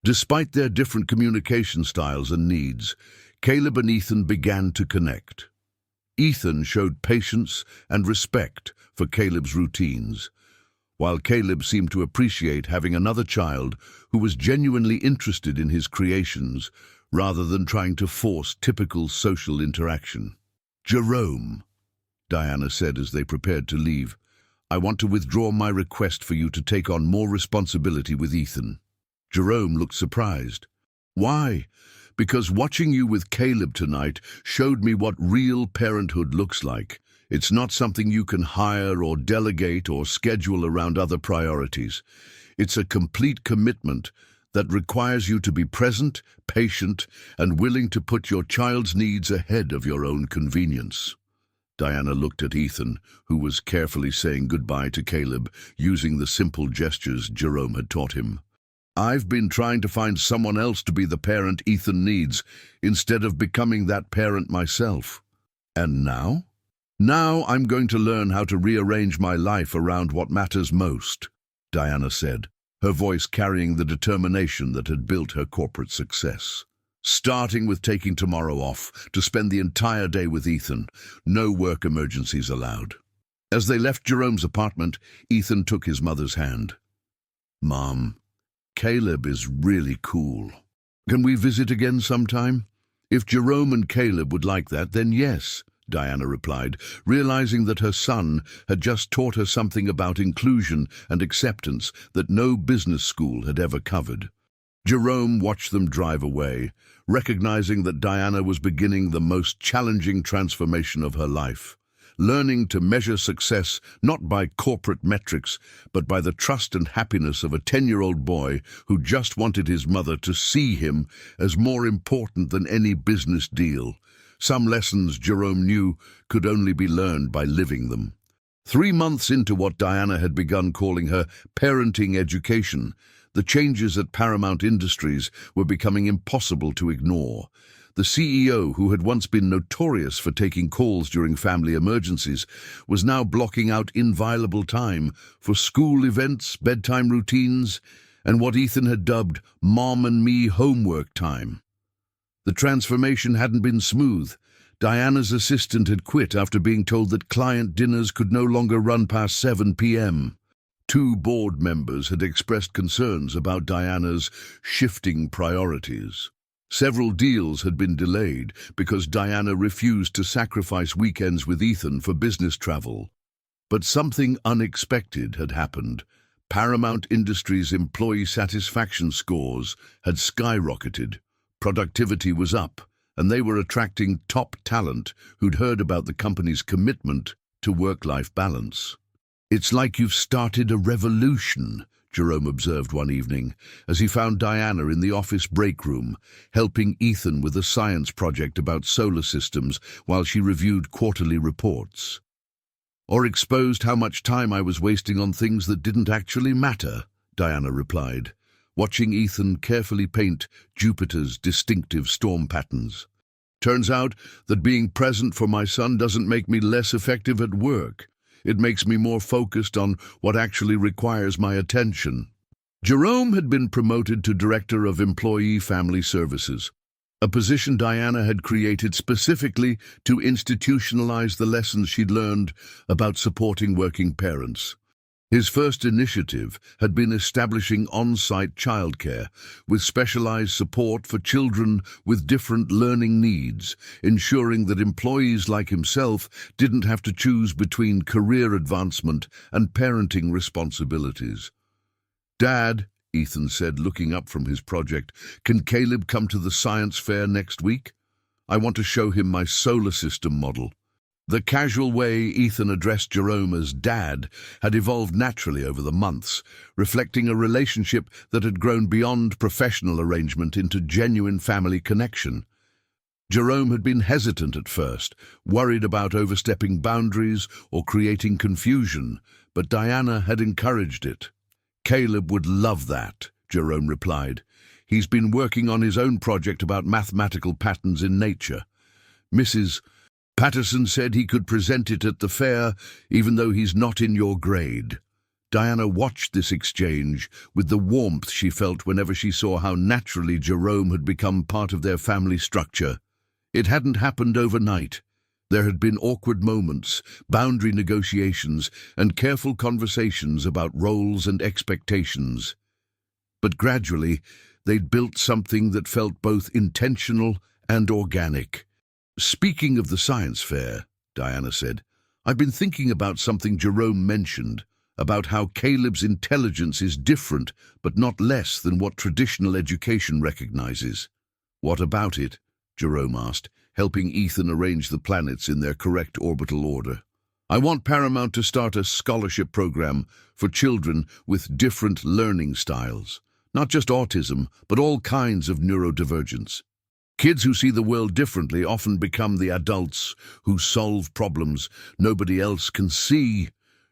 Despite their different communication styles and needs, Caleb and Ethan began to connect. Ethan showed patience and respect for Caleb's routines, while Caleb seemed to appreciate having another child who was genuinely interested in his creations rather than trying to force typical social interaction. "Jerome," Diana said as they prepared to leave, "I want to withdraw my request for you to take on more responsibility with Ethan." Jerome looked surprised. "Why?" "Because watching you with Caleb tonight showed me what real parenthood looks like. It's not something you can hire or delegate or schedule around other priorities. It's a complete commitment that requires you to be present, patient, and willing to put your child's needs ahead of your own convenience." Diana looked at Ethan, who was carefully saying goodbye to Caleb, using the simple gestures Jerome had taught him. "I've been trying to find someone else to be the parent Ethan needs, instead of becoming that parent myself. And now? Now I'm going to learn how to rearrange my life around what matters most," Diana said, her voice carrying the determination that had built her corporate success. "Starting with taking tomorrow off to spend the entire day with Ethan. No work emergencies allowed." As they left Jerome's apartment, Ethan took his mother's hand. "Mom, Caleb is really cool. Can we visit again sometime?" "If Jerome and Caleb would like that, then yes," Diana replied, realizing that her son had just taught her something about inclusion and acceptance that no business school had ever covered. Jerome watched them drive away, recognizing that Diana was beginning the most challenging transformation of her life, learning to measure success not by corporate metrics, but by the trust and happiness of a 10-year-old boy who just wanted his mother to see him as more important than any business deal. Some lessons Jerome knew could only be learned by living them. 3 months into what Diana had begun calling her parenting education, the changes at Paramount Industries were becoming impossible to ignore. The CEO, who had once been notorious for taking calls during family emergencies, was now blocking out inviolable time for school events, bedtime routines, and what Ethan had dubbed "mom and me homework time." The transformation hadn't been smooth. Diana's assistant had quit after being told that client dinners could no longer run past 7 p.m. 2 board members had expressed concerns about Diana's shifting priorities. Several deals had been delayed because Diana refused to sacrifice weekends with Ethan for business travel. But something unexpected had happened. Paramount Industries' employee satisfaction scores had skyrocketed. Productivity was up, and they were attracting top talent who'd heard about the company's commitment to work-life balance. "It's like you've started a revolution," Jerome observed one evening, as he found Diana in the office break room, helping Ethan with a science project about solar systems while she reviewed quarterly reports. "Or exposed how much time I was wasting on things that didn't actually matter," Diana replied, watching Ethan carefully paint Jupiter's distinctive storm patterns. "Turns out that being present for my son doesn't make me less effective at work. It makes me more focused on what actually requires my attention." Jerome had been promoted to Director of Employee Family Services, a position Diana had created specifically to institutionalize the lessons she'd learned about supporting working parents. His first initiative had been establishing on-site childcare, with specialized support for children with different learning needs, ensuring that employees like himself didn't have to choose between career advancement and parenting responsibilities. "Dad," Ethan said, looking up from his project, "can Caleb come to the science fair next week? I want to show him my solar system model." The casual way Ethan addressed Jerome as Dad had evolved naturally over the months, reflecting a relationship that had grown beyond professional arrangement into genuine family connection. Jerome had been hesitant at first, worried about overstepping boundaries or creating confusion, but Diana had encouraged it. "Caleb would love that," Jerome replied. "He's been working on his own project about mathematical patterns in nature. Mrs. Patterson said he could present it at the fair, even though he's not in your grade." Diana watched this exchange with the warmth she felt whenever she saw how naturally Jerome had become part of their family structure. It hadn't happened overnight. There had been awkward moments, boundary negotiations, and careful conversations about roles and expectations. But gradually, they'd built something that felt both intentional and organic. "Speaking of the science fair," Diana said, "I've been thinking about something Jerome mentioned, about how Caleb's intelligence is different but not less than what traditional education recognizes." "What about it?" Jerome asked, helping Ethan arrange the planets in their correct orbital order. "I want Paramount to start a scholarship program for children with different learning styles. Not just autism, but all kinds of neurodivergence. Kids who see the world differently often become the adults who solve problems nobody else can see."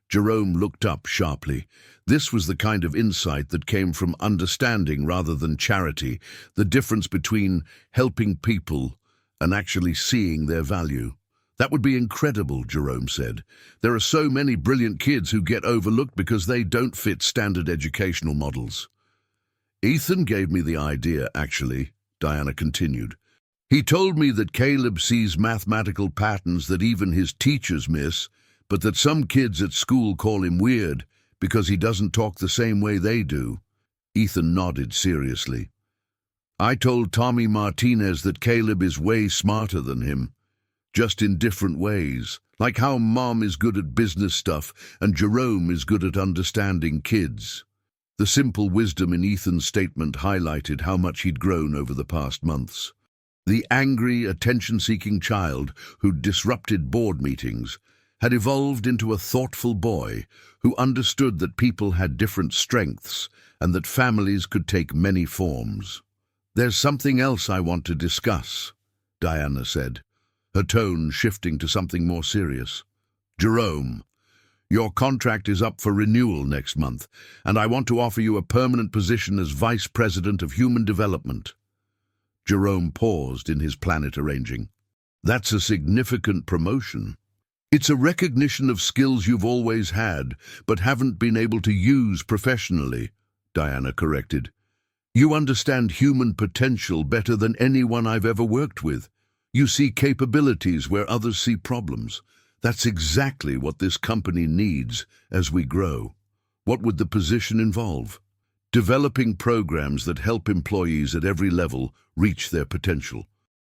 Jerome looked up sharply. This was the kind of insight that came from understanding rather than charity, the difference between helping people and actually seeing their value. "That would be incredible," Jerome said. "There are so many brilliant kids who get overlooked because they don't fit standard educational models." "Ethan gave me the idea, actually," Diana continued. "He told me that Caleb sees mathematical patterns that even his teachers miss, but that some kids at school call him weird because he doesn't talk the same way they do." Ethan nodded seriously. "I told Tommy Martinez that Caleb is way smarter than him, just in different ways, like how Mom is good at business stuff and Jerome is good at understanding kids." The simple wisdom in Ethan's statement highlighted how much he'd grown over the past months. The angry, attention-seeking child who'd disrupted board meetings had evolved into a thoughtful boy who understood that people had different strengths and that families could take many forms. "There's something else I want to discuss," Diana said, her tone shifting to something more serious. "Jerome, your contract is up for renewal next month, and I want to offer you a permanent position as Vice President of Human Development." Jerome paused in his planet arranging. "That's a significant promotion." "It's a recognition of skills you've always had, but haven't been able to use professionally," Diana corrected. "You understand human potential better than anyone I've ever worked with. You see capabilities where others see problems. That's exactly what this company needs as we grow." "What would the position involve?" "Developing programs that help employees at every level reach their potential.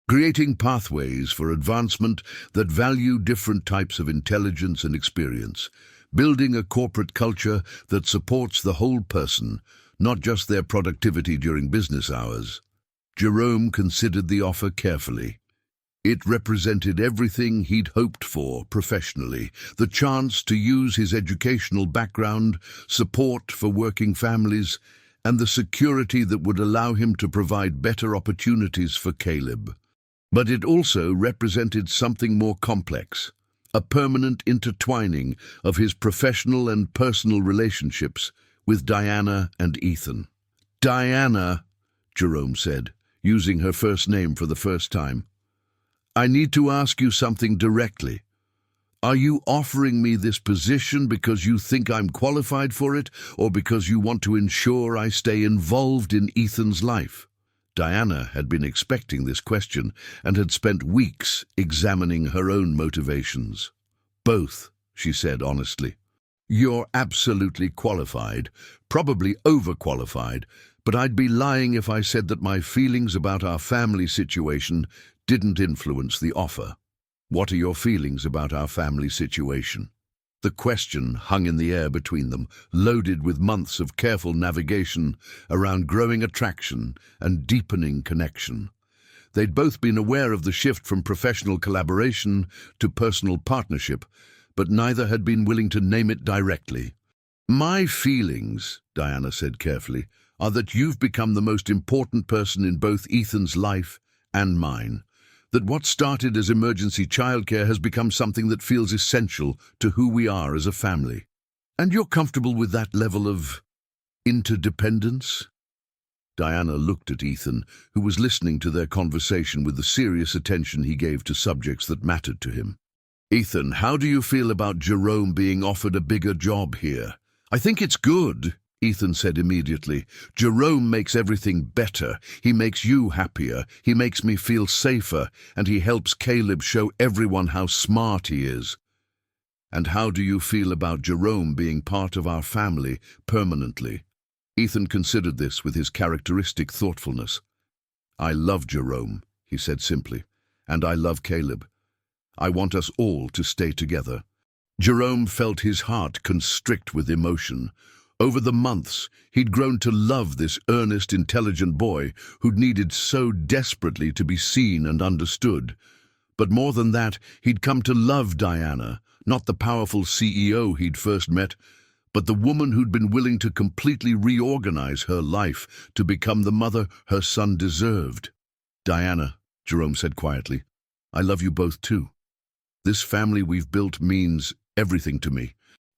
Creating pathways for advancement that value different types of intelligence and experience. Building a corporate culture that supports the whole person, not just their productivity during business hours." Jerome considered the offer carefully. It represented everything he'd hoped for professionally: the chance to use his educational background, support for working families, and the security that would allow him to provide better opportunities for Caleb. But it also represented something more complex: a permanent intertwining of his professional and personal relationships with Diana and Ethan. "Diana," Jerome said, using her first name for the first time, "I need to ask you something directly. Are you offering me this position because you think I'm qualified for it, or because you want to ensure I stay involved in Ethan's life?" Diana had been expecting this question and had spent weeks examining her own motivations. "Both," she said honestly. "You're absolutely qualified, probably overqualified, but I'd be lying if I said that my feelings about our family situation didn't influence the offer." "What are your feelings about our family situation?" The question hung in the air between them, loaded with months of careful navigation around growing attraction and deepening connection. They'd both been aware of the shift from professional collaboration to personal partnership, but neither had been willing to name it directly. "My feelings," Diana said carefully, "are that you've become the most important person in both Ethan's life and mine. That what started as emergency childcare has become something that feels essential to who we are as a family. And you're comfortable with that level of interdependence?" Diana looked at Ethan, who was listening to their conversation with the serious attention he gave to subjects that mattered to him. "Ethan, how do you feel about Jerome being offered a bigger job here?" "I think it's good," Ethan said immediately. "Jerome makes everything better. He makes you happier. He makes me feel safer. And he helps Caleb show everyone how smart he is." "And how do you feel about Jerome being part of our family permanently?" Ethan considered this with his characteristic thoughtfulness. "I love Jerome," he said simply, "and I love Caleb. I want us all to stay together." Jerome felt his heart constrict with emotion. Over the months, he'd grown to love this earnest, intelligent boy who'd needed so desperately to be seen and understood. But more than that, he'd come to love Diana, not the powerful CEO he'd first met, but the woman who'd been willing to completely reorganize her life to become the mother her son deserved. "Diana," Jerome said quietly, "I love you both too. This family we've built means everything to me.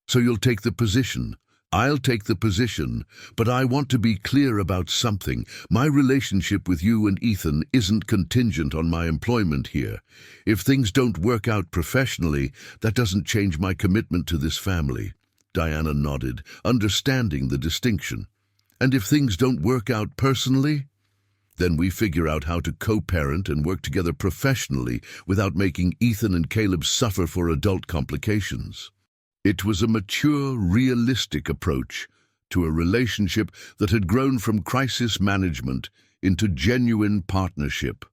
So you'll take the position. I'll take the position, but I want to be clear about something. My relationship with you and Ethan isn't contingent on my employment here. If things don't work out professionally, that doesn't change my commitment to this family." Diana nodded, understanding the distinction. "And if things don't work out personally? Then we figure out how to co-parent and work together professionally without making Ethan and Caleb suffer for adult complications." It was a mature, realistic approach to a relationship that had grown from crisis management into genuine partnership.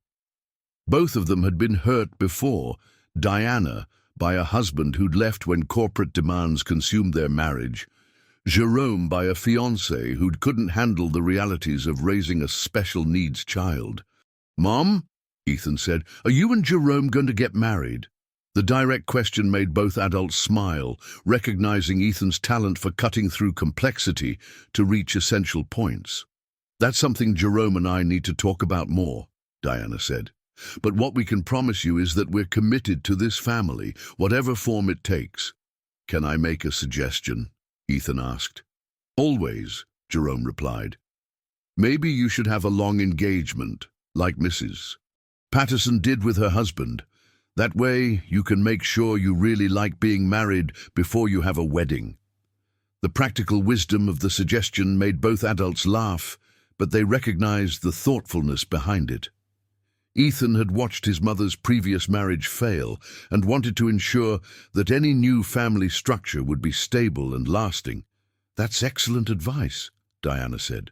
Both of them had been hurt before, Diana by a husband who'd left when corporate demands consumed their marriage, Jerome by a fiancé who couldn't handle the realities of raising a special needs child. "Mom," Ethan said, "are you and Jerome going to get married?" The direct question made both adults smile, recognizing Ethan's talent for cutting through complexity to reach essential points. "That's something Jerome and I need to talk about more," Diana said. "But what we can promise you is that we're committed to this family, whatever form it takes." "Can I make a suggestion?" Ethan asked. "Always," Jerome replied. "Maybe you should have a long engagement, like Mrs. Patterson did with her husband. That way, you can make sure you really like being married before you have a wedding." The practical wisdom of the suggestion made both adults laugh, but they recognized the thoughtfulness behind it. Ethan had watched his mother's previous marriage fail and wanted to ensure that any new family structure would be stable and lasting. "That's excellent advice," Diana said.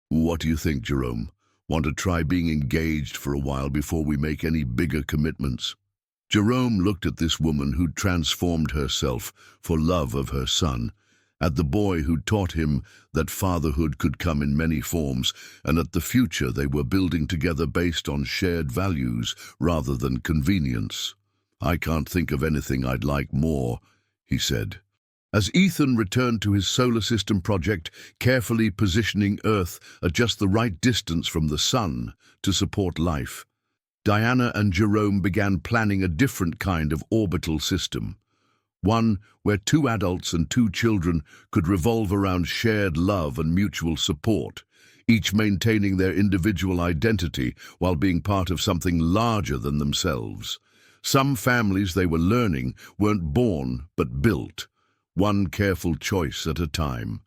"What do you think, Jerome? Want to try being engaged for a while before we make any bigger commitments?" Jerome looked at this woman who'd transformed herself for love of her son, at the boy who'd taught him that fatherhood could come in many forms, and at the future they were building together based on shared values rather than convenience. "I can't think of anything I'd like more," he said. As Ethan returned to his solar system project, carefully positioning Earth at just the right distance from the sun to support life, Diana and Jerome began planning a different kind of orbital system, one where 2 adults and 2 children could revolve around shared love and mutual support, each maintaining their individual identity while being part of something larger than themselves. Some families, they were learning, weren't born but built, one careful choice at a time.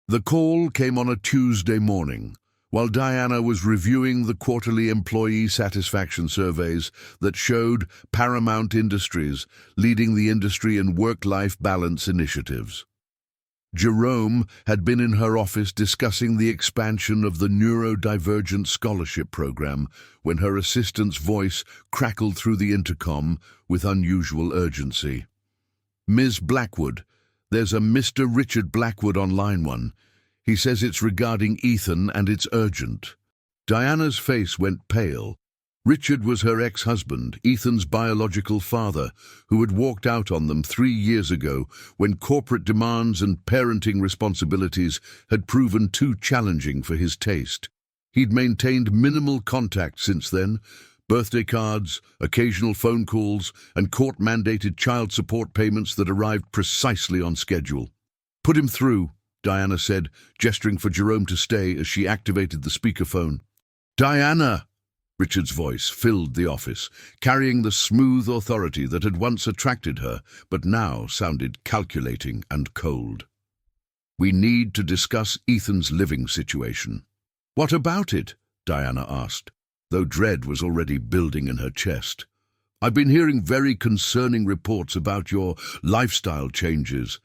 The call came on a Tuesday morning, while Diana was reviewing the quarterly employee satisfaction surveys that showed Paramount Industries leading the industry in work-life balance initiatives. Jerome had been in her office discussing the expansion of the neurodivergent scholarship program when her assistant's voice crackled through the intercom with unusual urgency. "Ms. Blackwood, there's a Mr. Richard Blackwood on line 1. He says it's regarding Ethan and it's urgent." Diana's face went pale. Richard was her ex-husband, Ethan's biological father, who had walked out on them 3 years ago when corporate demands and parenting responsibilities had proven too challenging for his taste. He'd maintained minimal contact since then: birthday cards, occasional phone calls, and court-mandated child support payments that arrived precisely on schedule. "Put him through," Diana said, gesturing for Jerome to stay as she activated the speakerphone. "Diana!" Richard's voice filled the office, carrying the smooth authority that had once attracted her, but now sounded calculating and cold. "We need to discuss Ethan's living situation." "What about it?" Diana asked, though dread was already building in her chest. "I've been hearing very concerning reports about your lifestyle changes.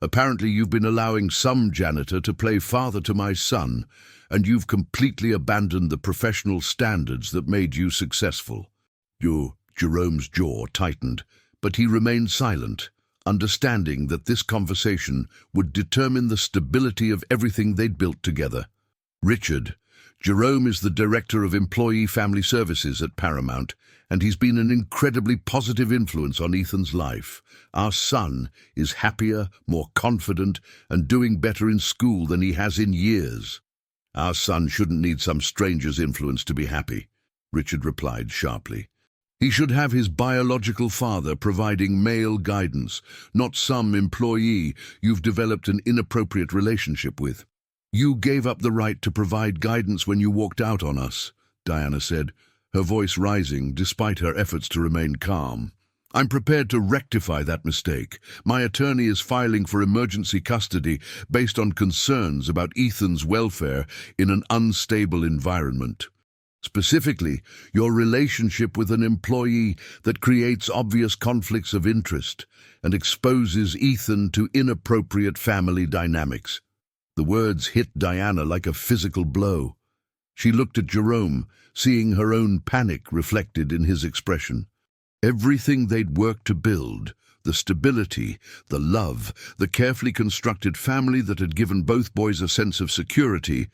Apparently you've been allowing some janitor to play father to my son, and you've completely abandoned the professional standards that made you successful." Jerome's jaw tightened, but he remained silent, understanding that this conversation would determine the stability of everything they'd built together. "Richard, Jerome is the Director of Employee Family Services at Paramount, and he's been an incredibly positive influence on Ethan's life. Our son is happier, more confident, and doing better in school than he has in years." "Our son shouldn't need some stranger's influence to be happy," Richard replied sharply. "He should have his biological father providing male guidance, not some employee you've developed an inappropriate relationship with." "You gave up the right to provide guidance when you walked out on us," Diana said, her voice rising despite her efforts to remain calm. "I'm prepared to rectify that mistake. My attorney is filing for emergency custody based on concerns about Ethan's welfare in an unstable environment. Specifically, your relationship with an employee that creates obvious conflicts of interest and exposes Ethan to inappropriate family dynamics." The words hit Diana like a physical blow. She looked at Jerome, seeing her own panic reflected in his expression. Everything they'd worked to build, the stability, the love, the carefully constructed family that had given both boys a sense of security,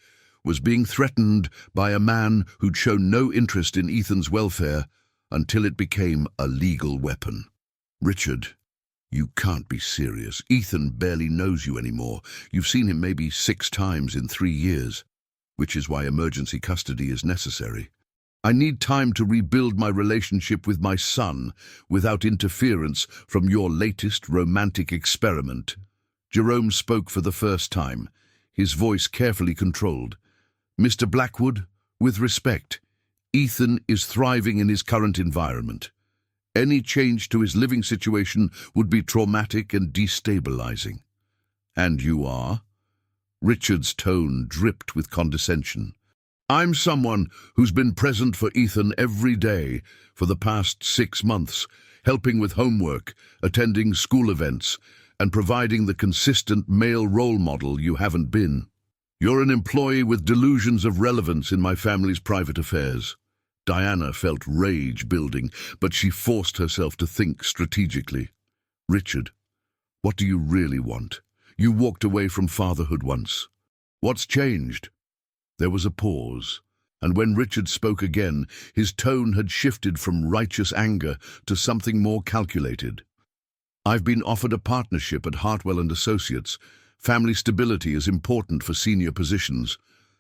was being threatened by a man who'd shown no interest in Ethan's welfare until it became a legal weapon. "Richard, you can't be serious. Ethan barely knows you anymore. You've seen him maybe 6 times in 3 years, which is why emergency custody is necessary. I need time to rebuild my relationship with my son without interference from your latest romantic experiment." Jerome spoke for the first time, his voice carefully controlled. "Mr. Blackwood, with respect, Ethan is thriving in his current environment. Any change to his living situation would be traumatic and destabilizing." "And you are?" Richard's tone dripped with condescension. "I'm someone who's been present for Ethan every day for the past 6 months, helping with homework, attending school events, and providing the consistent male role model you haven't been. You're an employee with delusions of relevance in my family's private affairs." Diana felt rage building, but she forced herself to think strategically. "Richard, what do you really want? You walked away from fatherhood once. What's changed?" There was a pause, and when Richard spoke again, his tone had shifted from righteous anger to something more calculated. "I've been offered a partnership at Hartwell and Associates. Family stability is important for senior positions.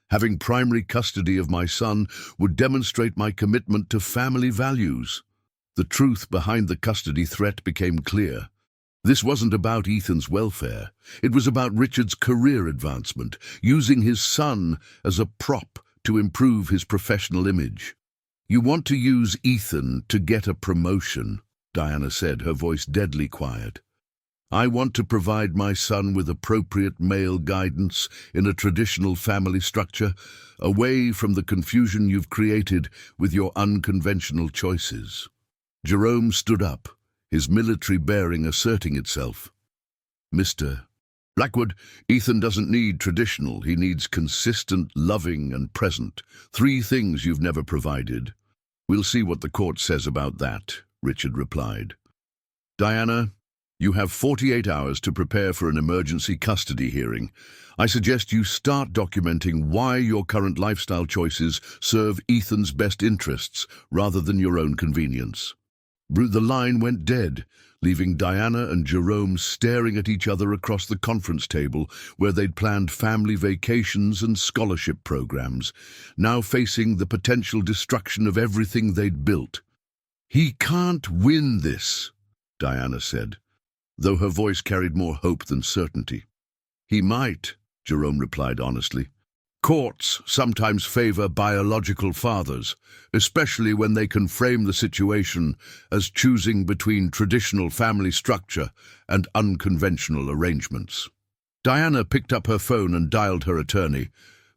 Having primary custody of my son would demonstrate my commitment to family values." The truth behind the custody threat became clear. This wasn't about Ethan's welfare. It was about Richard's career advancement, using his son as a prop to improve his professional image. "You want to use Ethan to get a promotion," Diana said, her voice deadly quiet. "I want to provide my son with appropriate male guidance in a traditional family structure, away from the confusion you've created with your unconventional choices." Jerome stood up, his military bearing asserting itself. "Mr. Blackwood, Ethan doesn't need traditional. He needs consistent, loving, and present. 3 things you've never provided." "We'll see what the court says about that," Richard replied. "Diana, You have 48 hours to prepare for an emergency custody hearing. I suggest you start documenting why your current lifestyle choices serve Ethan's best interests rather than your own convenience." The line went dead, leaving Diana and Jerome staring at each other across the conference table where they'd planned family vacations and scholarship programs, now facing the potential destruction of everything they'd built. "He can't win this," Diana said, though her voice carried more hope than certainty. "He might," Jerome replied honestly. "Courts sometimes favor biological fathers, especially when they can frame the situation as choosing between traditional family structure and unconventional arrangements." Diana picked up her phone and dialed her attorney,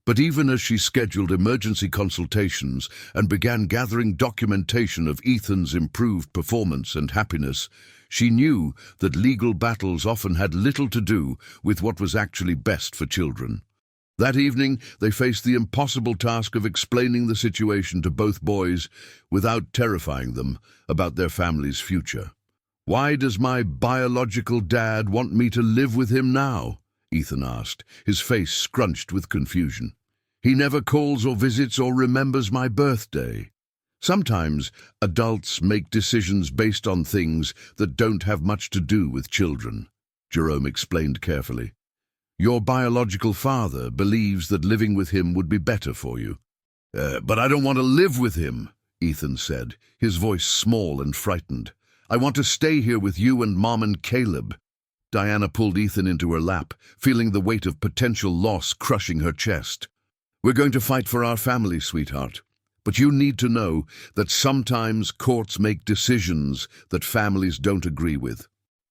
but even as she scheduled emergency consultations and began gathering documentation of Ethan's improved performance and happiness, she knew that legal battles often had little to do with what was actually best for children. That evening, they faced the impossible task of explaining the situation to both boys without terrifying them about their family's future. "Why does my biological dad want me to live with him now?" Ethan asked, his face scrunched with confusion. "He never calls or visits or remembers my birthday." Sometimes adults make decisions based on things that don't have much to do with children, Jerome explained carefully. "Your biological father believes that living with him would be better for you." But I don't want to live with him," Ethan said, his voice small and frightened. "I want to stay here with you and Mom and Caleb." Diana pulled Ethan into her lap, feeling the weight of potential loss crushing her chest. "We're going to fight for our family, sweetheart. But you need to know that sometimes courts make decisions that families don't agree with."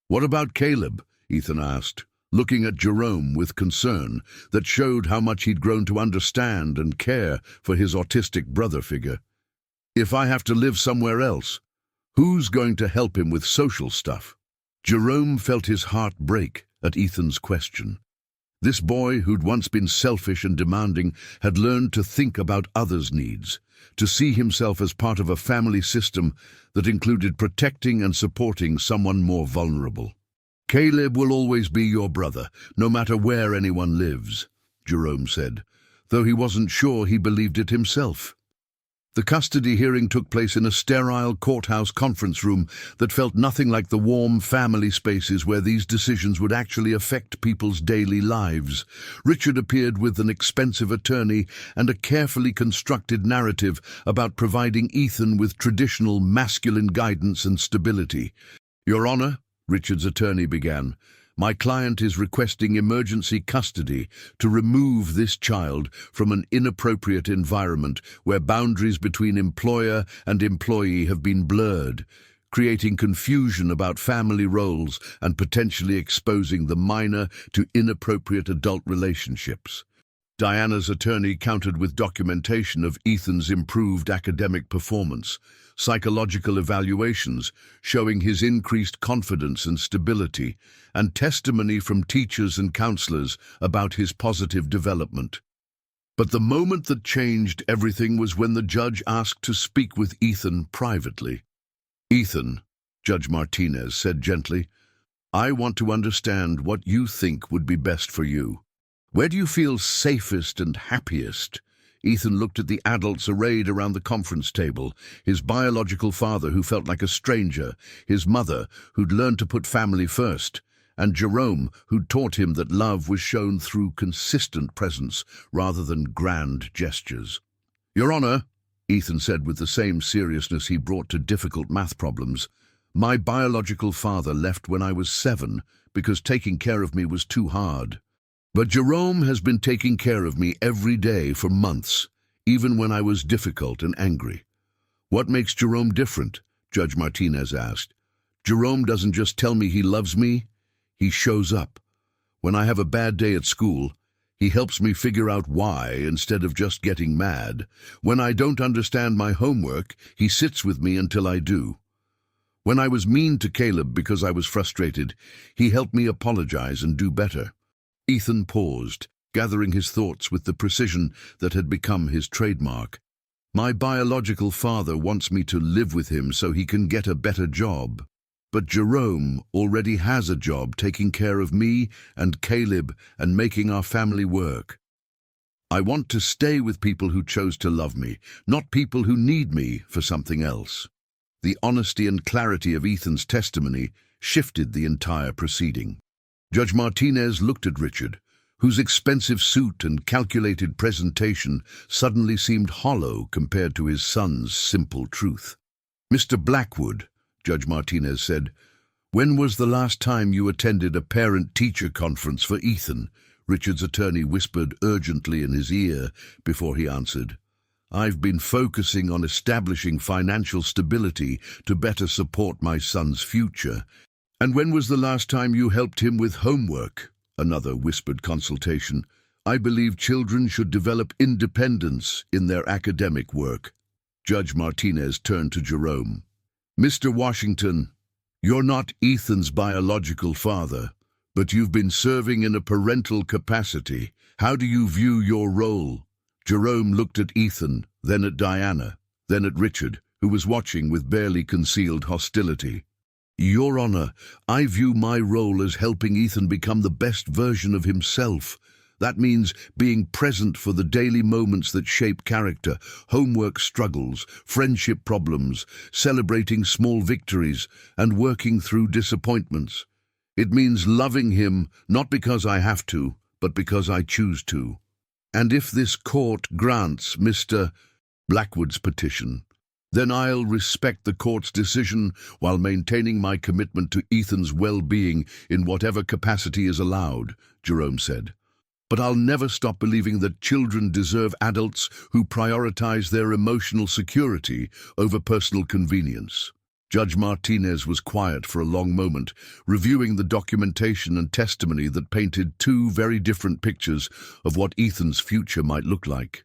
"What about Caleb?" Ethan asked, looking at Jerome with concern that showed how much he'd grown to understand and care for his autistic brother figure. "If I have to live somewhere else, who's going to help him with social stuff?" Jerome felt his heart break at Ethan's question. This boy, who'd once been selfish and demanding, had learned to think about others' needs, to see himself as part of a family system that included protecting and supporting someone more vulnerable. "Caleb will always be your brother, no matter where anyone lives," Jerome said, though he wasn't sure he believed it himself. The custody hearing took place in a sterile courthouse conference room that felt nothing like the warm family spaces where these decisions would actually affect people's daily lives. Richard appeared with an expensive attorney and a carefully constructed narrative about providing Ethan with traditional masculine guidance and stability. "Your Honor," Richard's attorney began, "my client is requesting emergency custody to remove this child from an inappropriate environment where boundaries between employer and employee have been blurred, creating confusion about family roles and potentially exposing the minor to inappropriate adult relationships." Diana's attorney countered with documentation of Ethan's improved academic performance, psychological evaluations showing his increased confidence and stability, and testimony from teachers and counselors about his positive development. But the moment that changed everything was when the judge asked to speak with Ethan privately. "Ethan," Judge Martinez said gently, "I want to understand what you think would be best for you. Where do you feel safest and happiest?" Ethan looked at the adults arrayed around the conference table, his biological father who felt like a stranger, his mother who'd learned to put family first, and Jerome who'd taught him that love was shown through consistent presence rather than grand gestures. "Your Honor," Ethan said with the same seriousness he brought to difficult math problems, "my biological father left when I was 7 because taking care of me was too hard. But Jerome has been taking care of me every day for months, even when I was difficult and angry." "What makes Jerome different?" Judge Martinez asked. "Jerome doesn't just tell me he loves me, he shows up. When I have a bad day at school, he helps me figure out why instead of just getting mad. When I don't understand my homework, he sits with me until I do. When I was mean to Caleb because I was frustrated, he helped me apologize and do better." Ethan paused, gathering his thoughts with the precision that had become his trademark. "My biological father wants me to live with him so he can get a better job." But Jerome already has a job taking care of me and Caleb and making our family work. I want to stay with people who chose to love me, not people who need me for something else." The honesty and clarity of Ethan's testimony shifted the entire proceeding. Judge Martinez looked at Richard, whose expensive suit and calculated presentation suddenly seemed hollow compared to his son's simple truth. "Mr. Blackwood," Judge Martinez said, "when was the last time you attended a parent-teacher conference for Ethan?" Richard's attorney whispered urgently in his ear before he answered. "I've been focusing on establishing financial stability to better support my son's future." "And when was the last time you helped him with homework?" Another whispered consultation. "I believe children should develop independence in their academic work." Judge Martinez turned to Jerome. "Mr. Washington, you're not Ethan's biological father, but you've been serving in a parental capacity. How do you view your role?" Jerome looked at Ethan, then at Diana, then at Richard, who was watching with barely concealed hostility. "Your Honor, I view my role as helping Ethan become the best version of himself. That means being present for the daily moments that shape character, homework struggles, friendship problems, celebrating small victories, and working through disappointments. It means loving him not because I have to, but because I choose to. And if this court grants Mr. Blackwood's petition, then I'll respect the court's decision while maintaining my commitment to Ethan's well-being in whatever capacity is allowed," Jerome said. "But I'll never stop believing that children deserve adults who prioritize their emotional security over personal convenience." Judge Martinez was quiet for a long moment, reviewing the documentation and testimony that painted two very different pictures of what Ethan's future might look like.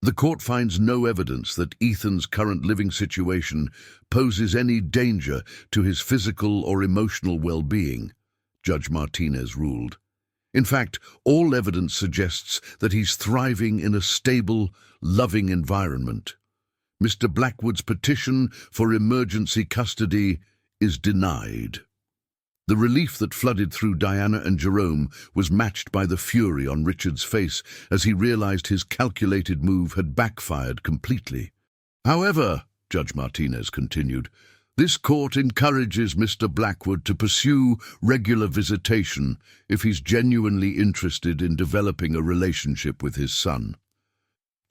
"The court finds no evidence that Ethan's current living situation poses any danger to his physical or emotional well-being," Judge Martinez ruled. "In fact, all evidence suggests that he's thriving in a stable, loving environment. Mr. Blackwood's petition for emergency custody is denied." The relief that flooded through Diana and Jerome was matched by the fury on Richard's face as he realized his calculated move had backfired completely. "However," Judge Martinez continued, "this court encourages Mr. Blackwood to pursue regular visitation if he's genuinely interested in developing a relationship with his son.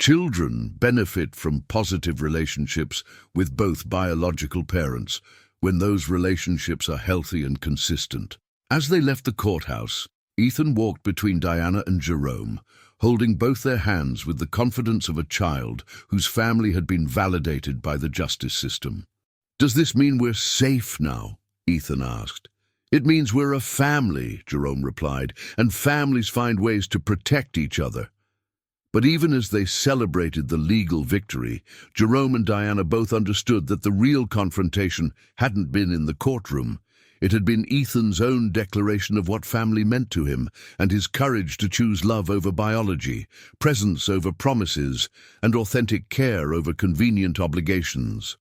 Children benefit from positive relationships with both biological parents when those relationships are healthy and consistent." As they left the courthouse, Ethan walked between Diana and Jerome, holding both their hands with the confidence of a child whose family had been validated by the justice system. "Does this mean we're safe now?" Ethan asked. "It means we're a family," Jerome replied, "and families find ways to protect each other." But even as they celebrated the legal victory, Jerome and Diana both understood that the real confrontation hadn't been in the courtroom. It had been Ethan's own declaration of what family meant to him, and his courage to choose love over biology, presence over promises, and authentic care over convenient obligations.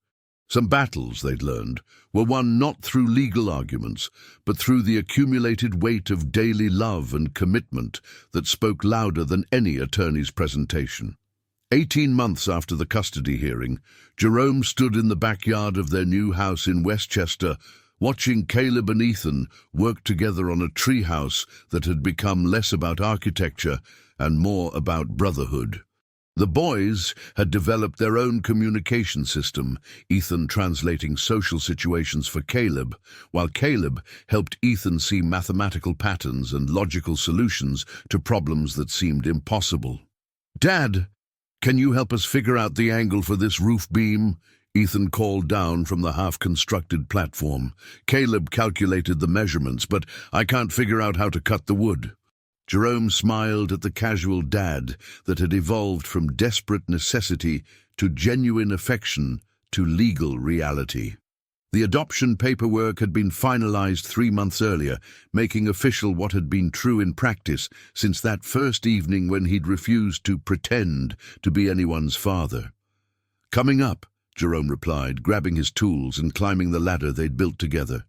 Some battles, they'd learned, were won not through legal arguments, but through the accumulated weight of daily love and commitment that spoke louder than any attorney's presentation. 18 months after the custody hearing, Jerome stood in the backyard of their new house in Westchester, watching Caleb and Ethan work together on a treehouse that had become less about architecture and more about brotherhood. The boys had developed their own communication system, Ethan translating social situations for Caleb, while Caleb helped Ethan see mathematical patterns and logical solutions to problems that seemed impossible. "Dad, can you help us figure out the angle for this roof beam?" Ethan called down from the half-constructed platform. "Caleb calculated the measurements, but I can't figure out how to cut the wood." Jerome smiled at the casual dad that had evolved from desperate necessity to genuine affection to legal reality. The adoption paperwork had been finalized 3 months earlier, making official what had been true in practice since that first evening when he'd refused to pretend to be anyone's father. "Coming up," Jerome replied, grabbing his tools and climbing the ladder they'd built together.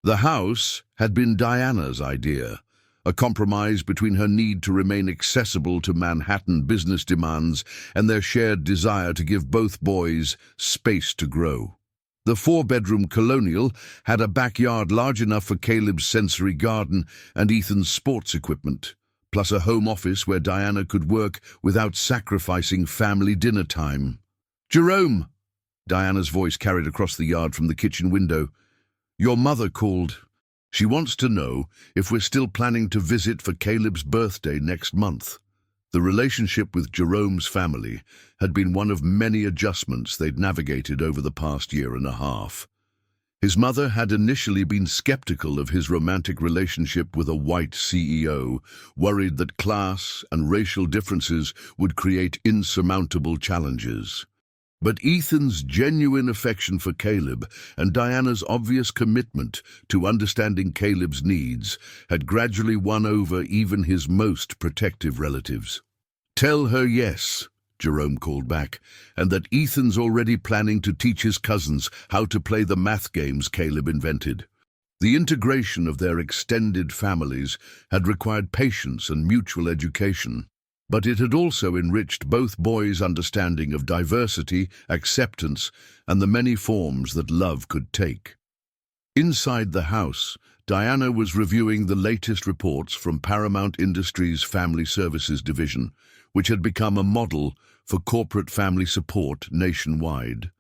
The house had been Diana's idea, a compromise between her need to remain accessible to Manhattan business demands and their shared desire to give both boys space to grow. The four-bedroom colonial had a backyard large enough for Caleb's sensory garden and Ethan's sports equipment, plus a home office where Diana could work without sacrificing family dinner time. "Jerome!" Diana's voice carried across the yard from the kitchen window. "Your mother called. She wants to know if we're still planning to visit for Caleb's birthday next month." The relationship with Jerome's family had been one of many adjustments they'd navigated over the past year and a half. His mother had initially been skeptical of his romantic relationship with a white CEO, worried that class and racial differences would create insurmountable challenges. But Ethan's genuine affection for Caleb and Diana's obvious commitment to understanding Caleb's needs had gradually won over even his most protective relatives. "Tell her yes," Jerome called back, "and that Ethan's already planning to teach his cousins how to play the math games Caleb invented." The integration of their extended families had required patience and mutual education, but it had also enriched both boys' understanding of diversity, acceptance, and the many forms that love could take. Inside the house, Diana was reviewing the latest reports from Paramount Industries' Family Services Division, which had become a model for corporate family support nationwide.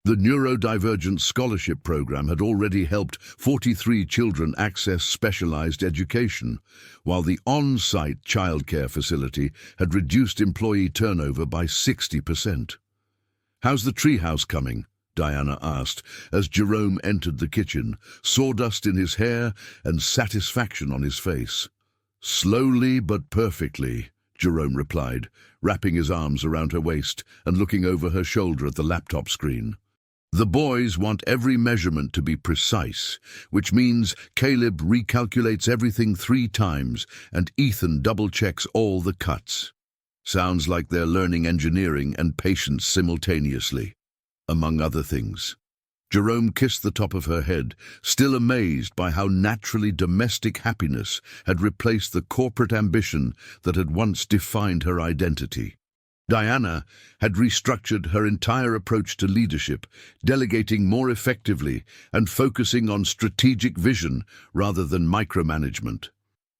The Neurodivergent Scholarship Program had already helped 43 children access specialized education, while the on-site childcare facility had reduced employee turnover by 60%. "How's the treehouse coming?" Diana asked as Jerome entered the kitchen, sawdust in his hair and satisfaction on his face. "Slowly but perfectly," Jerome replied, wrapping his arms around her waist and looking over her shoulder at the laptop screen. "The boys want every measurement to be precise, which means Caleb recalculates everything 3 times and Ethan double-checks all the cuts. Sounds like they're learning engineering and patience simultaneously, among other things." Jerome kissed the top of her head, still amazed by how naturally domestic happiness had replaced the corporate ambition that had once defined her identity. Diana had restructured her entire approach to leadership, delegating more effectively and focusing on strategic vision rather than micromanagement.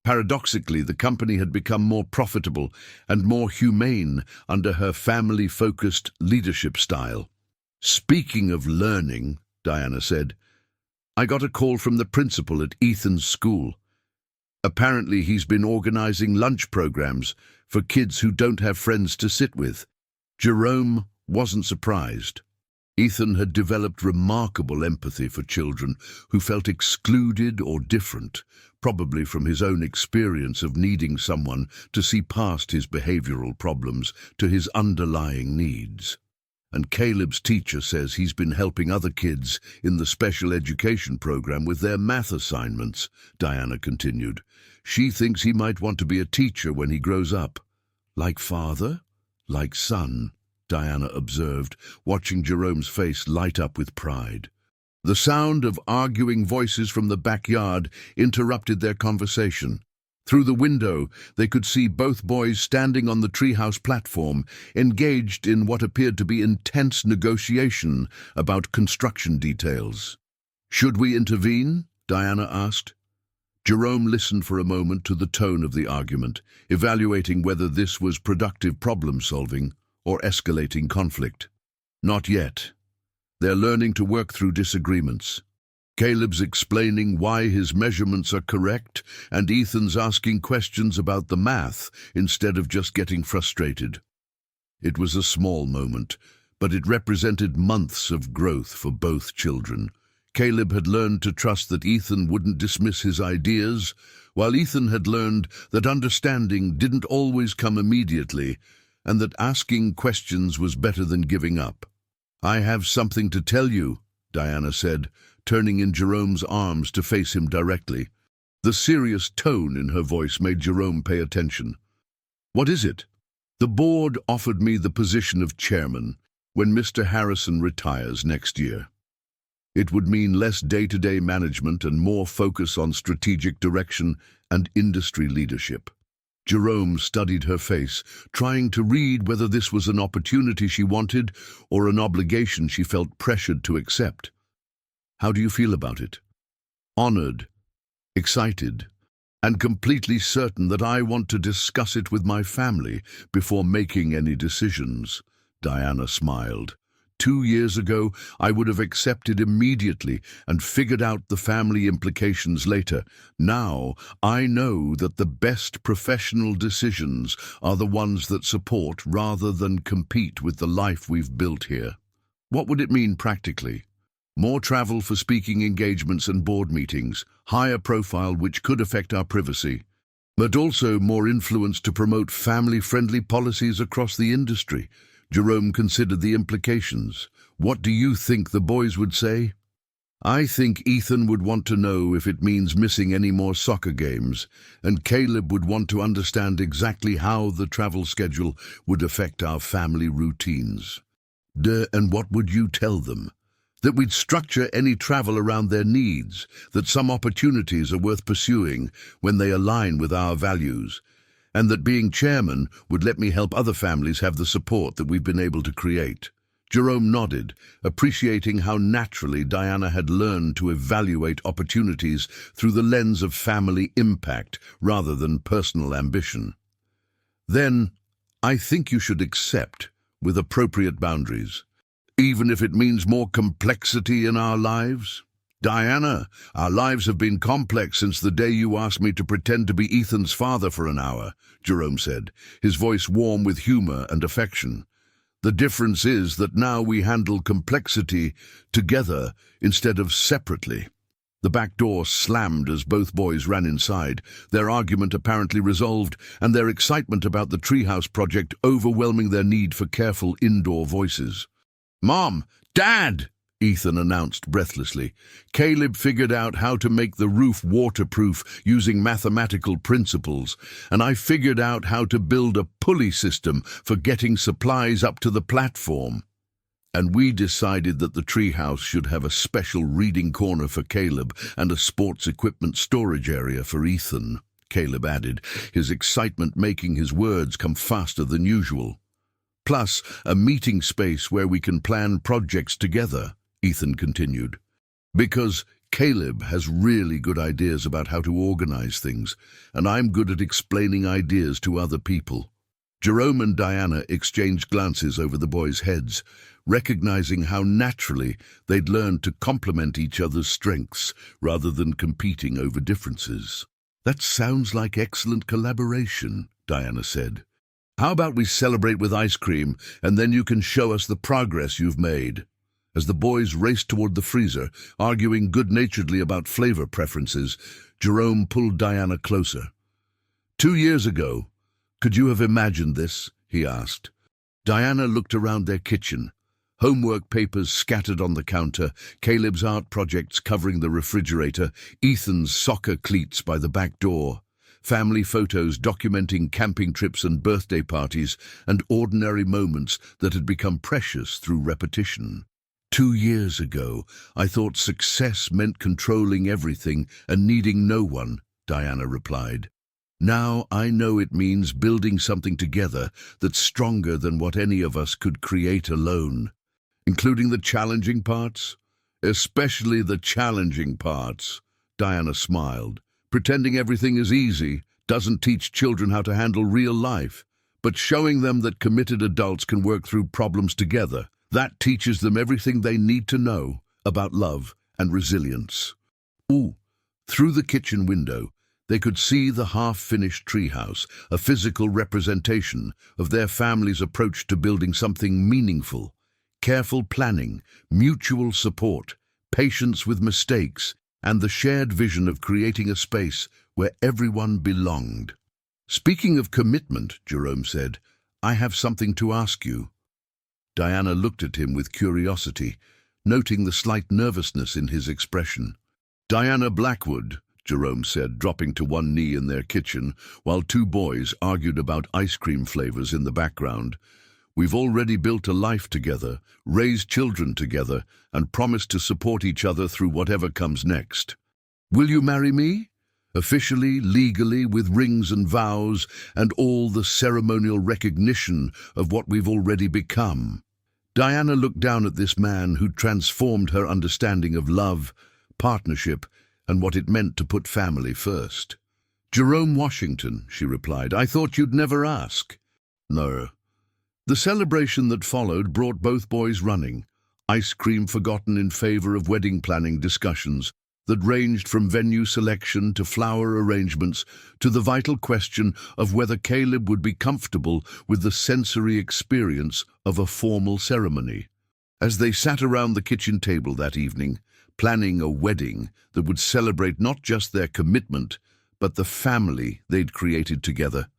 Paradoxically, the company had become more profitable and more humane under her family-focused leadership style. "Speaking of learning," Diana said, "I got a call from the principal at Ethan's school. Apparently he's been organizing lunch programs for kids who don't have friends to sit with." Jerome wasn't surprised. Ethan had developed remarkable empathy for children who felt excluded or different, probably from his own experience of needing someone to see past his behavioral problems to his underlying needs. "And Caleb's teacher says he's been helping other kids in the special education program with their math assignments," Diana continued. "She thinks he might want to be a teacher when he grows up." "Like father? Like son?" Diana observed, watching Jerome's face light up with pride. The sound of arguing voices from the backyard interrupted their conversation. Through the window, they could see both boys standing on the treehouse platform, engaged in what appeared to be intense negotiation about construction details. "Should we intervene?" Diana asked. Jerome listened for a moment to the tone of the argument, evaluating whether this was productive problem-solving or escalating conflict. "Not yet. They're learning to work through disagreements. Caleb's explaining why his measurements are correct, and Ethan's asking questions about the math instead of just getting frustrated." It was a small moment, but it represented months of growth for both children. Caleb had learned to trust that Ethan wouldn't dismiss his ideas, while Ethan had learned that understanding didn't always come immediately, and that asking questions was better than giving up. "I have something to tell you," Diana said, turning in Jerome's arms to face him directly. The serious tone in her voice made Jerome pay attention. "What is it?" "The board offered me the position of chairman when Mr. Harrison retires next year." It would mean less day-to-day management and more focus on strategic direction and industry leadership. Jerome studied her face, trying to read whether this was an opportunity she wanted or an obligation she felt pressured to accept. "How do you feel about it?" "Honored, excited, and completely certain that I want to discuss it with my family before making any decisions," Diana smiled. 2 years ago, I would have accepted immediately and figured out the family implications later. Now, I know that the best professional decisions are the ones that support rather than compete with the life we've built here. What would it mean practically? More travel for speaking engagements and board meetings, higher profile which could affect our privacy, but also more influence to promote family-friendly policies across the industry. Jerome considered the implications. "What do you think the boys would say?" "I think Ethan would want to know if it means missing any more soccer games, and Caleb would want to understand exactly how the travel schedule would affect our family routines." And what would you tell them?" "That we'd structure any travel around their needs, that some opportunities are worth pursuing when they align with our values, and that being chairman would let me help other families have the support that we've been able to create." Jerome nodded, appreciating how naturally Diana had learned to evaluate opportunities through the lens of family impact rather than personal ambition. "Then, I think you should accept, with appropriate boundaries, even if it means more complexity in our lives." "Diana, our lives have been complex since the day you asked me to pretend to be Ethan's father for an hour," Jerome said, his voice warm with humor and affection. "The difference is that now we handle complexity together instead of separately." The back door slammed as both boys ran inside, their argument apparently resolved, and their excitement about the treehouse project overwhelming their need for careful indoor voices. "Mom! Dad!" Ethan announced breathlessly. "Caleb figured out how to make the roof waterproof using mathematical principles, and I figured out how to build a pulley system for getting supplies up to the platform. And we decided that the treehouse should have a special reading corner for Caleb and a sports equipment storage area for Ethan," Caleb added, his excitement making his words come faster than usual. "Plus, a meeting space where we can plan projects together," Ethan continued. "Because Caleb has really good ideas about how to organize things, and I'm good at explaining ideas to other people." Jerome and Diana exchanged glances over the boys' heads, recognizing how naturally they'd learned to complement each other's strengths rather than competing over differences. "That sounds like excellent collaboration," Diana said. "How about we celebrate with ice cream, and then you can show us the progress you've made?" As the boys raced toward the freezer, arguing good-naturedly about flavor preferences, Jerome pulled Diana closer. "2 years ago, could you have imagined this?" he asked. Diana looked around their kitchen. Homework papers scattered on the counter, Caleb's art projects covering the refrigerator, Ethan's soccer cleats by the back door, family photos documenting camping trips and birthday parties, and ordinary moments that had become precious through repetition. 2 years ago, I thought success meant controlling everything and needing no one," Diana replied. "Now I know it means building something together that's stronger than what any of us could create alone." "Including the challenging parts?" "Especially the challenging parts," Diana smiled. "Pretending everything is easy doesn't teach children how to handle real life, but showing them that committed adults can work through problems together, that teaches them everything they need to know about love and resilience." Through the kitchen window, they could see the half-finished treehouse, a physical representation of their family's approach to building something meaningful. Careful planning, mutual support, patience with mistakes, and the shared vision of creating a space where everyone belonged. "Speaking of commitment," Jerome said, "I have something to ask you." Diana looked at him with curiosity, noting the slight nervousness in his expression. "Diana Blackwood," Jerome said, dropping to one knee in their kitchen, while 2 boys argued about ice cream flavors in the background. We've already built a life together, raised children together, and promised to support each other through whatever comes next. Will you marry me? Officially, legally, with rings and vows, and all the ceremonial recognition of what we've already become. Diana looked down at this man who transformed her understanding of love, partnership, and what it meant to put family first. Jerome Washington, she replied. I thought you'd never ask. No. The celebration that followed brought both boys running, ice cream forgotten in favor of wedding planning discussions that ranged from venue selection to flower arrangements to the vital question of whether Caleb would be comfortable with the sensory experience of a formal ceremony. As they sat around the kitchen table that evening, planning a wedding that would celebrate not just their commitment, but the family they'd created together,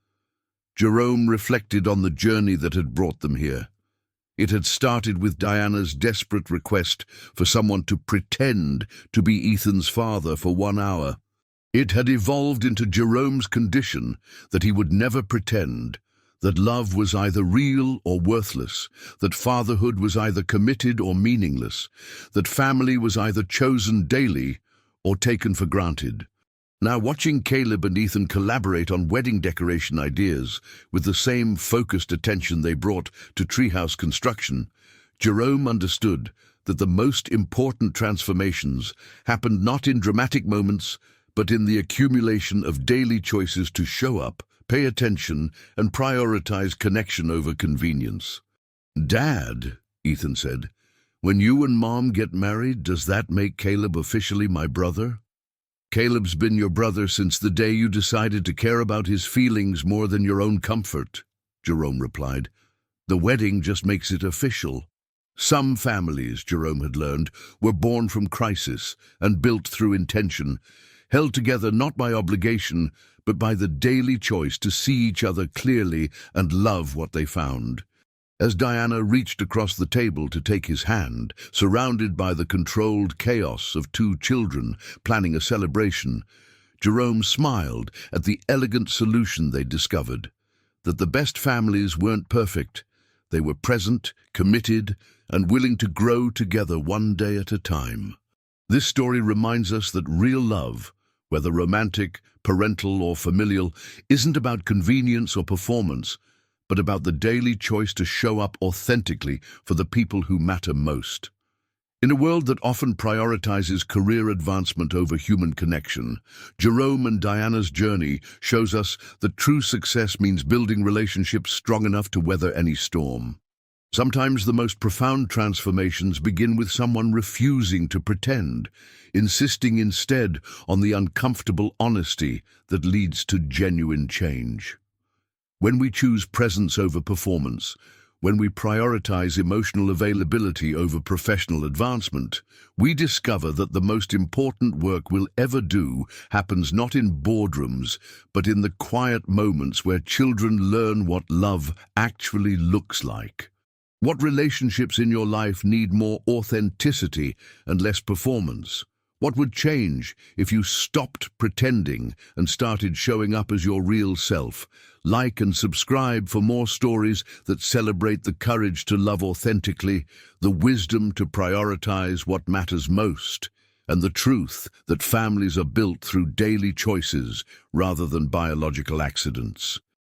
Jerome reflected on the journey that had brought them here. It had started with Diana's desperate request for someone to pretend to be Ethan's father for 1 hour. It had evolved into Jerome's condition that he would never pretend, that love was either real or worthless, that fatherhood was either committed or meaningless, that family was either chosen daily or taken for granted. Now, watching Caleb and Ethan collaborate on wedding decoration ideas with the same focused attention they brought to treehouse construction, Jerome understood that the most important transformations happened not in dramatic moments, but in the accumulation of daily choices to show up, pay attention, and prioritize connection over convenience. Dad, Ethan said, when you and Mom get married, does that make Caleb officially my brother? Caleb's been your brother since the day you decided to care about his feelings more than your own comfort, Jerome replied. The wedding just makes it official. Some families, Jerome had learned, were born from crisis and built through intention, held together not by obligation, but by the daily choice to see each other clearly and love what they found. As Diana reached across the table to take his hand, surrounded by the controlled chaos of 2 children planning a celebration, Jerome smiled at the elegant solution they'd discovered, that the best families weren't perfect. They were present, committed, and willing to grow together one day at a time. This story reminds us that real love, whether romantic, parental, or familial, isn't about convenience or performance, but about the daily choice to show up authentically for the people who matter most. In a world that often prioritizes career advancement over human connection, Jerome and Diana's journey shows us that true success means building relationships strong enough to weather any storm. Sometimes the most profound transformations begin with someone refusing to pretend, insisting instead on the uncomfortable honesty that leads to genuine change. When we choose presence over performance, when we prioritize emotional availability over professional advancement, we discover that the most important work we'll ever do happens not in boardrooms, but in the quiet moments where children learn what love actually looks like. What relationships in your life need more authenticity and less performance? What would change if you stopped pretending and started showing up as your real self? Like and subscribe for more stories that celebrate the courage to love authentically, the wisdom to prioritize what matters most, and the truth that families are built through daily choices rather than biological accidents.